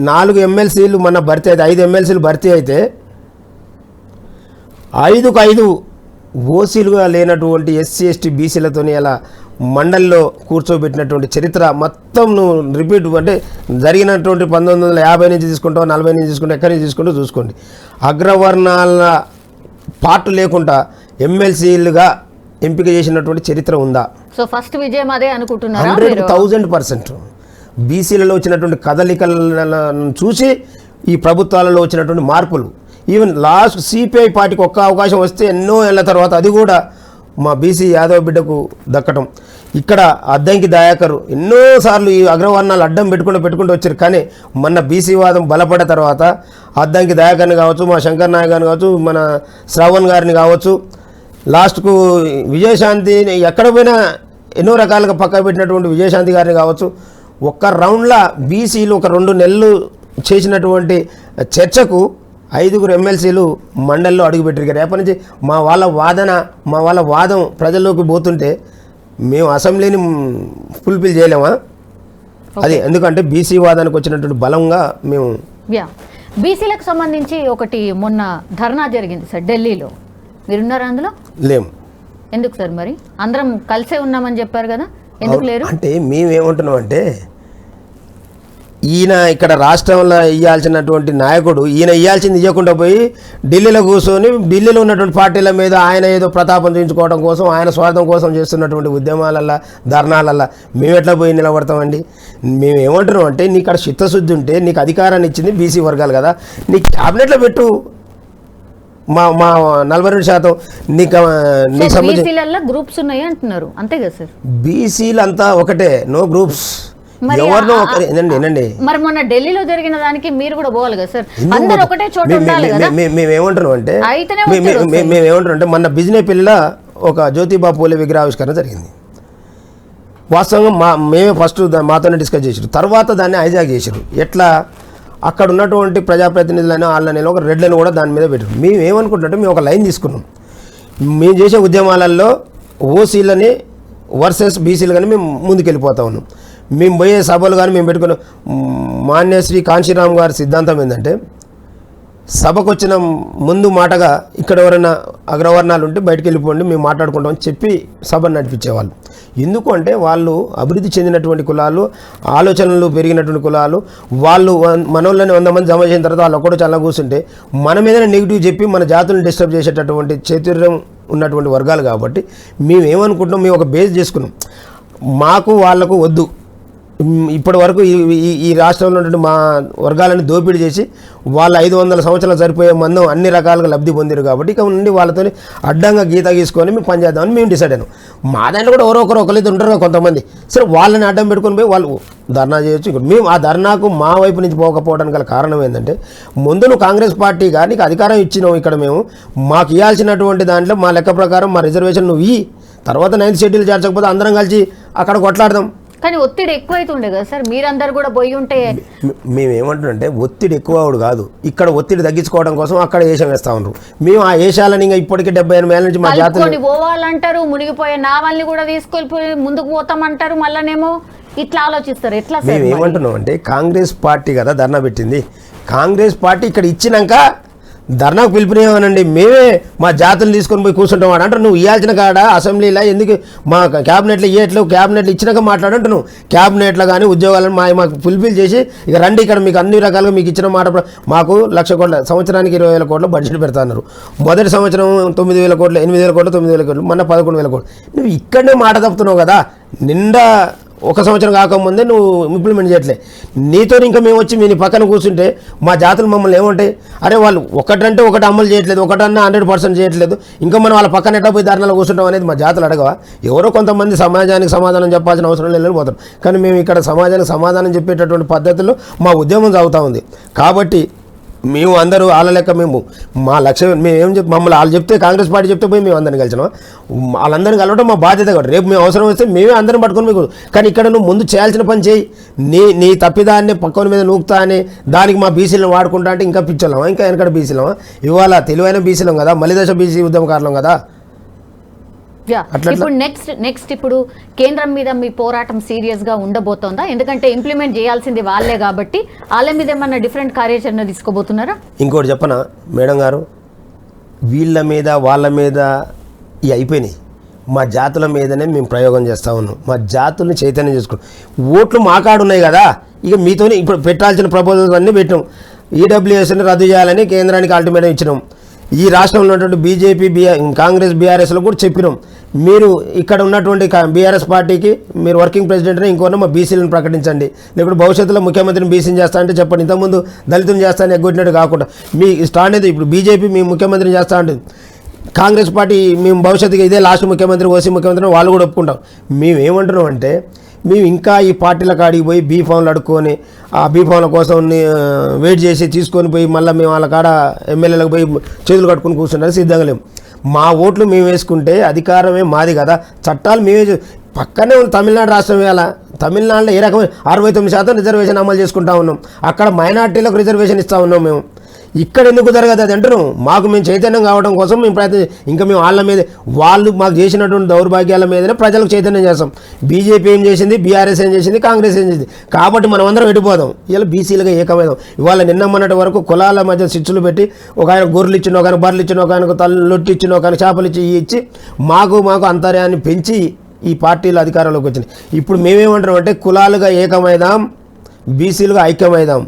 4 ఎమ్మెల్సీలు మన భర్తీ అయితే 5 ఎమ్మెల్సీలు భర్తీ అయితే 5కు 5 ఓసీలుగా లేనటువంటి ఎస్సీ ఎస్టీ బీసీలతోని అలా మండలిలో కూర్చోబెట్టినటువంటి చరిత్ర మొత్తం నువ్వు రిపీట్ అంటే జరిగినటువంటి 1950 నుంచి తీసుకుంటావు 40 నుంచి తీసుకుంటావు ఎక్కడి నుంచి తీసుకుంటూ చూసుకోండి. అగ్రవర్ణాల పార్ట్ లేకుండా ఎమ్మెల్సీలుగా ఎంపిక చేసినటువంటి చరిత్ర ఉందా? సో ఫస్ట్ విజయం అదే అనుకుంటున్నారా? 100,000% బీసీలలో వచ్చినటువంటి కదలికలను చూసి ఈ ప్రభుత్వాలలో వచ్చినటువంటి మార్పులు, ఈవెన్ లాస్ట్ సిపిఐ పార్టీకి ఒక్క అవకాశం వస్తే ఎన్నో ఏళ్ల తర్వాత అది కూడా మా బీసీ యాదవ్ బిడ్డకు దక్కటం. ఇక్కడ అద్దంకి దయాకర్ ఎన్నోసార్లు ఈ అగ్రవర్ణాలు అడ్డం పెట్టుకుంటూ వచ్చారు. కానీ మొన్న బీసీ వాదం బలపడ్డ తర్వాత అద్దంకి దయాకర్ని కావచ్చు, మా శంకర్ నాయక్ గారిని కావచ్చు, మన శ్రావణ్ గారిని కావచ్చు, లాస్ట్కు విజయశాంతిని ఎక్కడ పోయినా ఎన్నో రకాలుగా పక్క పెట్టినటువంటి విజయశాంతి గారిని కావచ్చు, ఒక్క రౌండ్లో బీసీలు ఒక 2 నెలలు చేసినటువంటి చర్చకు 5 ఎమ్మెల్సీలు మండలిలో అడుగుపెట్టారు. రేపటి నుంచి మా వాళ్ళ వాదం ప్రజల్లోకి పోతుంటే మేము అసెంబ్లీని ఫుల్ఫిల్ చేయలేమా? అది ఎందుకంటే బీసీ వాదానికి వచ్చినటువంటి బలంగా మేము బీసీలకు సంబంధించి ఒకటి మొన్న ధర్నా జరిగింది సార్ ఢిల్లీలో, మీరున్నారా అందులో? లేము. ఎందుకు సార్? మరి అందరం కలిసే ఉన్నామని చెప్పారు కదా, ఎందుకు లేరు? అంటే మేమేమంటున్నాం అంటే ఈయన ఇక్కడ రాష్ట్రంలో ఇవ్వాల్సినటువంటి నాయకుడు ఈయన ఇవ్వాల్సింది ఇవ్వకుండా పోయి ఢిల్లీలో కూర్చొని ఢిల్లీలో ఉన్నటువంటి పార్టీల మీద ఆయన ఏదో ప్రతాపం చూపించుకోవడం కోసం ఆయన స్వార్థం కోసం చేస్తున్నటువంటి ఉద్యమాలల్లో ధర్నాలల్లో మేము ఎట్లా పోయి నిలబడతామండి? మేము ఏమంటున్నాం అంటే నీకు అక్కడ చిత్తశుద్ధి ఉంటే నీకు అధికారాన్ని ఇచ్చింది బీసీ వర్గాలు కదా, నీకు క్యాబినెట్లో పెట్టు మా 42% నీకు బీసీలలో గ్రూప్స్ ఉన్నాయి అంటున్నారు, అంతే కదా సార్? బీసీలు అంతా ఒకటే, నో గ్రూప్స్. ఎవరినో ఒకరేనండి. మరి మొన్న ఢిల్లీలో జరిగిన దానికి మీరు కూడా పోవాలి కదా సార్, అందరూ ఒకటే చోట ఉండాలి కదా. మేమేమంటున్నాం అంటే మొన్న బిజినెస్ పిల్ల ఒక జ్యోతిబా పూలే విగ్రహావిష్కరణ జరిగింది. వాస్తవంగా మేమే ఫస్ట్ మాతోనే డిస్కస్ చేసారు, తర్వాత దాన్ని హైజాక్ చేశారు. ఎట్లా అక్కడ ఉన్నటువంటి ప్రజాప్రతినిధులని వాళ్ళని ఒక రెడ్లను కూడా దాని మీద పెట్టారు. మేము ఏమనుకుంటుంటే మేము ఒక లైన్ తీసుకున్నాం, మేము చేసే ఉద్యమాలలో ఓసీలని వర్సెస్ బీసీలు కానీ మేము ముందుకెళ్ళిపోతా ఉన్నాం. మేము పోయే సభలు కానీ మేము పెట్టుకున్న మాన్యశ్రీ కాంశీరామ్ గారి సిద్ధాంతం ఏంటంటే సభకు వచ్చిన ముందు మాటగా ఇక్కడ ఎవరైనా అగ్రవర్ణాలు ఉంటే బయటకు వెళ్ళిపోండి మేము మాట్లాడుకుంటామని చెప్పి సభను నడిపించేవాళ్ళు. ఎందుకు అంటే వాళ్ళు అభివృద్ధి చెందినటువంటి కులాలు, ఆలోచనలు పెరిగినటువంటి కులాలు, వాళ్ళు మనోళ్ళని 100 మంది జమ చేసిన తర్వాత వాళ్ళు ఒక్కడో చాలా కూర్చుంటే మన మీదనే నెగిటివ్ చెప్పి మన జాతులను డిస్టర్బ్ చేసేటటువంటి చాతుర్యం ఉన్నటువంటి వర్గాలు. కాబట్టి మేము ఏమనుకుంటున్నాం, మేము ఒక బేస్ చేసుకున్నాం, మాకు వాళ్లకు వద్దు. ఇప్పటి వరకు ఈ రాష్ట్రంలో ఉన్నటువంటి మా వర్గాలను దోపిడీ చేసి వాళ్ళ 500 సంవత్సరాలు సరిపోయే మందం అన్ని రకాలుగా లబ్ధి పొందారు. కాబట్టి ఇక నుండి వాళ్ళతో అడ్డంగా గీత గీసుకొని మేము పనిచేద్దామని మేము డిసైడ్ అయినాం. మా దాంట్లో కూడా ఒకరిద్దరు ఉంటారు కదా కొంతమంది, సరే వాళ్ళని అడ్డం పెట్టుకొని పోయి వాళ్ళు ధర్నా చేయొచ్చు. ఇక్కడ మేము ఆ ధర్నాకు మా వైపు నుంచి పోకపోవడానికి గల కారణం ఏంటంటే ముందు నువ్వు కాంగ్రెస్ పార్టీగా నీకు అధికారం ఇచ్చినావు, ఇక్కడ మేము మాకు ఇవ్వాల్సినటువంటి దాంట్లో మా లెక్క ప్రకారం మా రిజర్వేషన్ నువ్వు తర్వాత 9th షెడ్యూల్ చేర్చకపోతే అందరం కలిసి అక్కడ కొట్లాడదాం. కానీ ఒత్తిడి ఎక్కువైతుండే కదా సార్, మీరందరూ కూడా పోయి ఉంటే. మేమేమంటుంటే ఒత్తిడి ఎక్కువ కాదు, ఇక్కడ ఒత్తిడి తగ్గించుకోవడం కోసం అక్కడ వేషం వేస్తా ఉన్నారు. మేము ఆ వేషాలని ఇంకా ఇప్పటికీ 78 ఏళ్ళ నుంచి మా జాతర పోవాలంటారు, మునిగిపోయే నావల్ని కూడా తీసుకెళ్ళిపోయి ముందుకు పోతామంటారు, మళ్ళనేమో ఇట్లా ఆలోచిస్తారు. ఎట్లా మేము ఏమంటున్నాం అంటే కాంగ్రెస్ పార్టీ కదా ధర్నా పెట్టింది, కాంగ్రెస్ పార్టీ ఇక్కడ ఇచ్చినాక ధర్నాకు పిలుపునేమనండి మేమే మా జాతులు తీసుకొని పోయి కూర్చుంటాం అంటే నువ్వు ఇవ్వాల్సిన కాడ అసెంబ్లీలో ఎందుకు మా క్యాబినెట్లో ఇవ్వట్లేవు, క్యాబినెట్లు ఇచ్చినాక మాట్లాడంటు నువ్వు క్యాబినెట్లో కానీ ఉద్యోగాలను మాకు ఫుల్ఫిల్ చేసి ఇక రండి ఇక్కడ మీకు అన్ని రకాలుగా మీకు ఇచ్చిన మాట మాకు 1,00,000 కోట్ల సంవత్సరానికి 20,000 కోట్ల బడ్జెట్ పెడతా అన్నారు. మొదటి సంవత్సరం 9,000 కోట్లు 8,000 కోట్లు 9,000 కోట్లు మొన్న 11,000 కోట్లు. నువ్వు ఇక్కడనే మాట తప్పుతున్నావు కదా, నిండా 1 సంవత్సరం కాకముందే నువ్వు ఇంప్లిమెంట్ చేయట్లే. నీతో ఇంకా మేము వచ్చి మీ పక్కన కూర్చుంటే మా జాతులు మమ్మల్ని ఏమంటాయి, అరే వాళ్ళు ఒకటంటే ఒకటి అమలు చేయట్లేదు, ఒకటన్నా 100% చేయట్లేదు, ఇంకా మనం వాళ్ళ పక్కన ఎట్లా పోయి ధర్నాలో కూర్చుంటాం అనేది మా జాతులు అడగవా? ఎవరో కొంతమంది సమాజానికి సమాధానం చెప్పాల్సిన అవసరం లేదని పోతాం. కానీ మేము ఇక్కడ సమాజానికి సమాధానం చెప్పేటటువంటి పద్ధతుల్లో మా ఉద్యమం సాగుతూ ఉంది. కాబట్టి మేము అందరూ వాళ్ళ లెక్క మేము మా లక్ష్యం మేము ఏం మమ్మల్ని వాళ్ళు చెప్తే కాంగ్రెస్ పార్టీ చెప్తే పోయి మేము అందరిని కలిసినాం, వాళ్ళందరినీ కలవడం మా బాధ్యత కూడా. రేపు మేము అవసరం వస్తే మేమే అందరం పట్టుకొని మీకు. కానీ ఇక్కడ నువ్వు ముందు చేయాల్సిన పని చేయి, నీ తప్పిదాన్ని పక్కన మీద నూకుతా అని దానికి మా బీసీలను వాడుకుంటా అంటే ఇంకా పిచ్చోళ్ళమా, ఇంకా వెనకడ బీసీలమా? ఇవాళ తెలివైన బీసీలం కదా, మలిదశ బీసీ ఉద్యమకారులం కదా. ఇప్పుడు నెక్స్ట్ ఇప్పుడు కేంద్రం మీద మీ పోరాటం సీరియస్ గా ఉండబోతోందా? ఎందుకంటే ఇంప్లిమెంట్ చేయాల్సింది వాళ్ళే కాబట్టి వాళ్ళ మీద ఏమన్నా డిఫరెంట్ కార్యాచరణ తీసుకోబోతున్నారా? ఇంకోటి చెప్పనా మేడం గారు, వీళ్ళ మీద వాళ్ళ మీద ఇవి అయిపోయినాయి. మా జాతుల మీదనే మేము ప్రయోగం చేస్తూ ఉన్నాం. మా జాతుల్ని చైతన్యం చేసుకున్నాం. ఓట్లు మా కాడ ఉన్నాయి కదా, ఇక మీతోనే ఇప్పుడు పెట్టాల్సిన ప్రపోజల్స్ అన్నీ పెట్టినాం. ఈడబ్ల్యూఎస్ని రద్దు చేయాలని కేంద్రానికి అల్టిమేటం ఇచ్చినాం. ఈ రాష్ట్రంలో ఉన్నటువంటి బీజేపీ కాంగ్రెస్ బీఆర్ఎస్లో కూడా చెప్పినాం, మీరు ఇక్కడ ఉన్నటువంటి బీఆర్ఎస్ పార్టీకి మీరు వర్కింగ్ ప్రెసిడెంట్ని ఇంకోనే మా బీసీలను ప్రకటించండి, లేకపోతే భవిష్యత్తులో ముఖ్యమంత్రిని బీసీని చేస్తా అంటే చెప్పండి. ఇంతకుముందు దళితుని చేస్తానని ఎగ్గొట్టినట్టు కాకుండా మీ స్టాండ్ అయితే ఇప్పుడు బీజేపీ మీ ముఖ్యమంత్రిని చేస్తా ఉంటుంది, కాంగ్రెస్ పార్టీ మేము భవిష్యత్తుగా ఇదే లాస్ట్ ముఖ్యమంత్రి ఓసీ ముఖ్యమంత్రి వాళ్ళు కూడా ఒప్పుకుంటాం. మేము ఏమంటున్నాం అంటే మేము ఇంకా ఈ పార్టీల కాడికి పోయి బీఫామ్లు అడుక్కొని ఆ బీఫామ్ల కోసం వెయిట్ చేసి తీసుకొని పోయి మళ్ళీ మేము వాళ్ళ కాడ ఎమ్మెల్యేలకు పోయి చేతులు కట్టుకుని కూర్చుంటారు సిద్ధంగా లేము. మా ఓట్లు మేము వేసుకుంటే అధికారమే మాది కదా, చట్టాలు మేమే పక్కనే ఉంది తమిళనాడు రాష్ట్రం. వేళ తమిళనాడులో ఏ రకమైన 69% రిజర్వేషన్ అమలు చేసుకుంటా ఉన్నాం, అక్కడ మైనార్టీలకు రిజర్వేషన్ ఇస్తూ ఉన్నాం. మేము ఇక్కడ ఎందుకు జరగదు అది అంటున్నాం. మాకు మేము చైతన్యం కావడం కోసం మేము ప్రయత్నం, ఇంకా మేము వాళ్ళ మీద వాళ్ళు మాకు చేసినటువంటి దౌర్భాగ్యాల మీదనే ప్రజలకు చైతన్యం చేస్తాం. బీజేపీ ఏం చేసింది, బీఆర్ఎస్ ఏం చేసింది, కాంగ్రెస్ ఏం చేసింది, కాబట్టి మనం అందరం వెళ్ళిపోదాం. ఇలా బీసీలుగా ఏకమైదాం. ఇవాళ నిన్న మొన్నటి వరకు కులాల మధ్య స్విచ్లు పెట్టి ఒక ఆయన గొర్రెలు ఇచ్చిన, ఒక ఆయన బర్రెలు ఇచ్చిన, ఒక ఆయనకు లొట్టి ఇచ్చిన, ఒక ఆయన చేపలు ఇచ్చి మాకు అంతర్యాన్ని పెంచి ఈ పార్టీలు అధికారంలోకి వచ్చినాయి. ఇప్పుడు మేమేమంటున్నాం అంటే కులాలుగా ఏకమైదాం, బీసీలుగా ఐక్యమైదాం,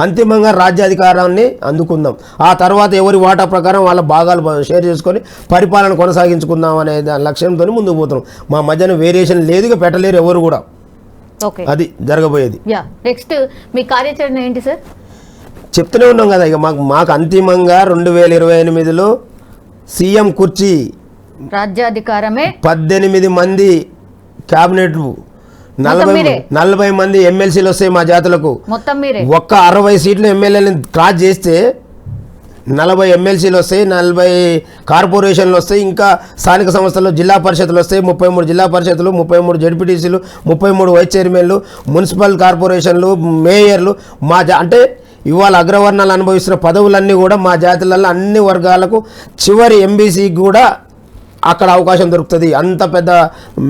అంతిమంగా రాజ్యాధికారాన్ని అందుకుందాం, ఆ తర్వాత ఎవరి వాటా ప్రకారం వాళ్ళ భాగాలు షేర్ చేసుకొని పరిపాలన కొనసాగించుకుందాం అనే లక్ష్యంతో ముందుకు పోతున్నాం. మా మధ్యన వేరియేషన్ లేదు, ఇక పెట్టలేరు ఎవరు కూడా. ఓకే, అది జరగబోయేది. నెక్స్ట్ మీ కార్యాచరణ ఏంటి సార్? చెప్తూనే ఉన్నాం కదా, ఇక మాకు అంతిమంగా 2028లో సీఎం కుర్చీ, రాజ్యాధికారమే, 18 మంది క్యాబినెట్లు, 40 మంది ఎమ్మెల్సీలు వస్తాయి మా జాతులకు. మొత్తం మీరే ఒక్క 60 సీట్లు ఎమ్మెల్యేలను క్రాస్ చేస్తే 40 ఎమ్మెల్సీలు వస్తాయి, 40 కార్పొరేషన్లు వస్తాయి, ఇంకా స్థానిక సంస్థలు జిల్లా పరిషత్లు వస్తాయి, 33 జిల్లా పరిషత్లు, 33 జడ్పీటీసీలు, 33 వైస్ చైర్మన్లు, మున్సిపల్ కార్పొరేషన్లు, మేయర్లు. అంటే ఇవాళ అగ్రవర్ణాలు అనుభవిస్తున్న పదవులన్నీ కూడా మా జాతులలో అన్ని వర్గాలకు చివరి ఎంబీసీకి కూడా అక్కడ అవకాశం దొరుకుతుంది. అంత పెద్ద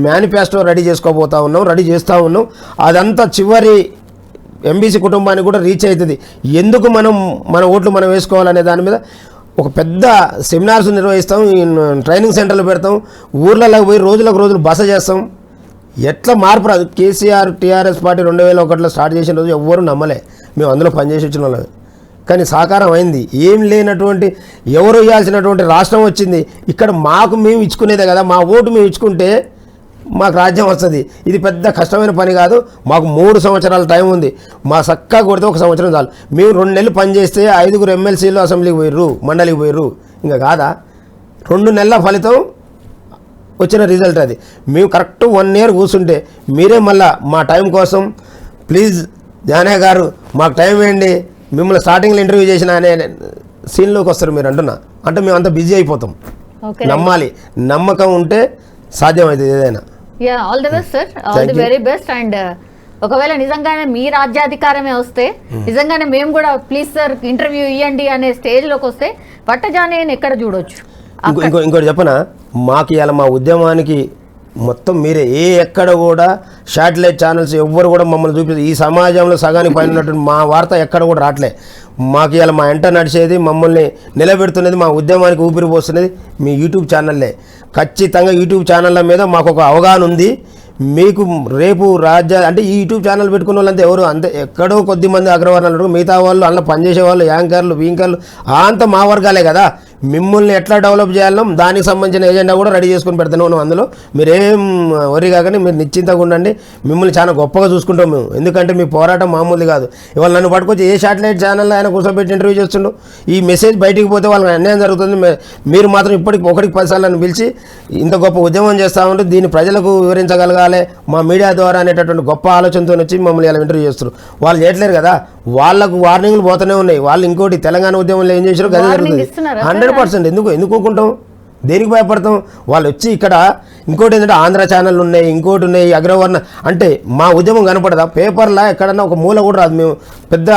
మేనిఫెస్టో రెడీ చేస్తూ ఉన్నాం. అదంతా చివరి ఎంబీసీ కుటుంబానికి కూడా రీచ్ అవుతుంది. ఎందుకు మన ఓట్లు మనం వేసుకోవాలనే దాని మీద ఒక పెద్ద సెమినార్స్ నిర్వహిస్తాం, ట్రైనింగ్ సెంటర్లు పెడతాం, ఊర్లలో పోయి రోజులు బస చేస్తాం. ఎట్లా మార్పు రాదు. కేసీఆర్ టీఆర్ఎస్ పార్టీ 2001లో స్టార్ట్ చేసిన రోజు ఎవ్వరూ నమ్మలే, మేము అందులో పనిచేసి వచ్చిన వాళ్ళం. కానీ సాకారం అయింది. ఏం లేనటువంటి ఎవరు ఇవ్వాల్సినటువంటి రాష్ట్రం వచ్చింది. ఇక్కడ మేము ఇచ్చుకునేదే కదా, మా ఓటు మేము ఇచ్చుకుంటే మాకు రాజ్యం వస్తుంది. ఇది పెద్ద కష్టమైన పని కాదు. మాకు 3 సంవత్సరాల టైం ఉంది. మా చక్కగా కొడితే 1 సంవత్సరం చాలు. మేము 2 నెలలు పనిచేస్తే 5 ఎమ్మెల్సీలు అసెంబ్లీకి పోయిర్రు, మండలికి పోయిర్రు. ఇంకా కాదా, 2 నెలల ఫలితం వచ్చిన రిజల్ట్ అది. మేము కరెక్ట్ 1 ఇయర్ కూర్చుంటే మీరే మళ్ళా మా టైం కోసం ప్లీజ్ జానయ్య గారు మాకు టైం వేయండి, మిమ్మల్ని స్టార్టింగ్లో ఇంటర్వ్యూ చేసిన అనే సీన్లోకి వస్తారు మీరు అంటే మేము అంత బిజీ అయిపోతాం. నమ్మాలి, నమ్మకం ఉంటే సాధ్యమవుతుంది ఏదైనా. All the best sir, all the very best. And ఒకవేళ నిజంగానే మీ రాజ్యాధికారమే వస్తే, నిజంగానే మేము కూడా ప్లీజ్ సార్ ఇంటర్వ్యూ ఇవ్వండి అనే స్టేజ్లోకి వస్తే పట్టజానయ్యని ఎక్కడ చూడొచ్చు? ఇంకోటి చెప్పనా, మాకు ఇవాళ మా ఉద్యమానికి మొత్తం మీరే ఎక్కడ కూడా శాటిలైట్ ఛానల్స్ ఎవ్వరు కూడా మమ్మల్ని చూపిస్తారు. ఈ సమాజంలో సగానికి పైన ఉన్నటువంటి మా వార్త ఎక్కడ కూడా రావట్లే. మాకు ఇలా మా ఎంట నడిచేది, మమ్మల్ని నిలబెడుతున్నది, మా ఉద్యమానికి ఊపిరి పోస్తున్నది మీ యూట్యూబ్ ఛానల్లే. ఖచ్చితంగా యూట్యూబ్ ఛానళ్ళ మీద మాకు ఒక అవగాహన ఉంది. మీకు రేపు అంటే ఈ యూట్యూబ్ ఛానల్ పెట్టుకున్న వాళ్ళంతా ఎవరు అంతే ఎక్కడో కొద్దిమంది అగ్రవర్ణాలు, మిగతా వాళ్ళు అందులో పనిచేసే వాళ్ళు, యాంకర్లు వీంకర్లు అంతా మా వర్గాలే కదా. మిమ్మల్ని ఎట్లా డెవలప్ చేయాలో దానికి సంబంధించిన ఏజెండా కూడా రెడీ చేసుకుని పెడతాను ఉన్నాం. అందులో మీరేం వరి కాకండి, మీరు నిశ్చింతగా ఉండండి. మిమ్మల్ని చాలా గొప్పగా చూసుకుంటాం మేము, ఎందుకంటే మీ పోరాటం మామూలుది కాదు. ఇవాళ నన్ను పట్టుకొచ్చి ఏ శాటిలైట్ ఛానల్లో ఆయన కూర్చోబెట్టి ఇంటర్వ్యూ చేస్తుండో, ఈ మెసేజ్ బయటికి పోతే వాళ్ళకి అన్యాయం జరుగుతుంది. మీరు మాత్రం ఇప్పటికి 1-10 సార్లు పిలిచి ఇంత గొప్ప ఉద్యమం చేస్తూ ఉంటే దీన్ని ప్రజలకు వివరించగలగాలి మా మీడియా ద్వారా అనేటటువంటి గొప్ప ఆలోచనతో వచ్చి మమ్మల్ని ఇలా ఇంటర్వ్యూ చేస్తారు. వాళ్ళు చేయట్లేరు కదా, వాళ్ళకు వార్నింగ్లు పోతూనే ఉన్నాయి. వాళ్ళు ఇంకోటి తెలంగాణ ఉద్యమంలో ఏం చేశారో గదే జరుగుతుంది. 100% ఎందుకు ఊకుంటాం, దేనికి భయపడతాం? వాళ్ళు వచ్చి ఇక్కడ ఇంకోటి ఏంటంటే ఆంధ్ర ఛానళ్ళు ఉన్నాయి, ఇంకోటి ఉన్నాయి, అగ్రవర్ణ అంటే మా ఉద్యమం కనపడదా? పేపర్లా ఎక్కడన్నా ఒక మూల కూడా రాదు. మేము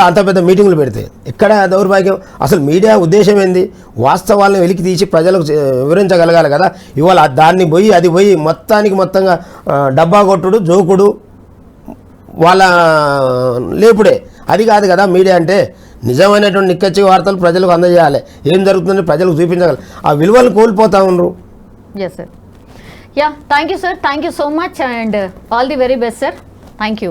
అంత పెద్ద మీటింగులు పెడితే ఎక్కడ దౌర్భాగ్యం. అసలు మీడియా ఉద్దేశం ఏంది? వాస్తవాలను వెలికి తీసి ప్రజలకు వివరించగలగాలి కదా. ఇవాళ అది పోయి మొత్తంగా డబ్బా కొట్టుడు, జోకుడు, వాళ్ళ లేపుడే. అది కాదు కదా మీడియా అంటే. నిజమైనటువంటి నిక్కచ్చి వార్తలు ప్రజలకు అందజేయాలి. ఏం జరుగుతుందని ప్రజలకు చూపించగలరు. ఆ విలువలు కోల్పోతా ఉన్నారు. Yes sir. Ya thank you sir, thank you so much and all the very best sir. Thank you.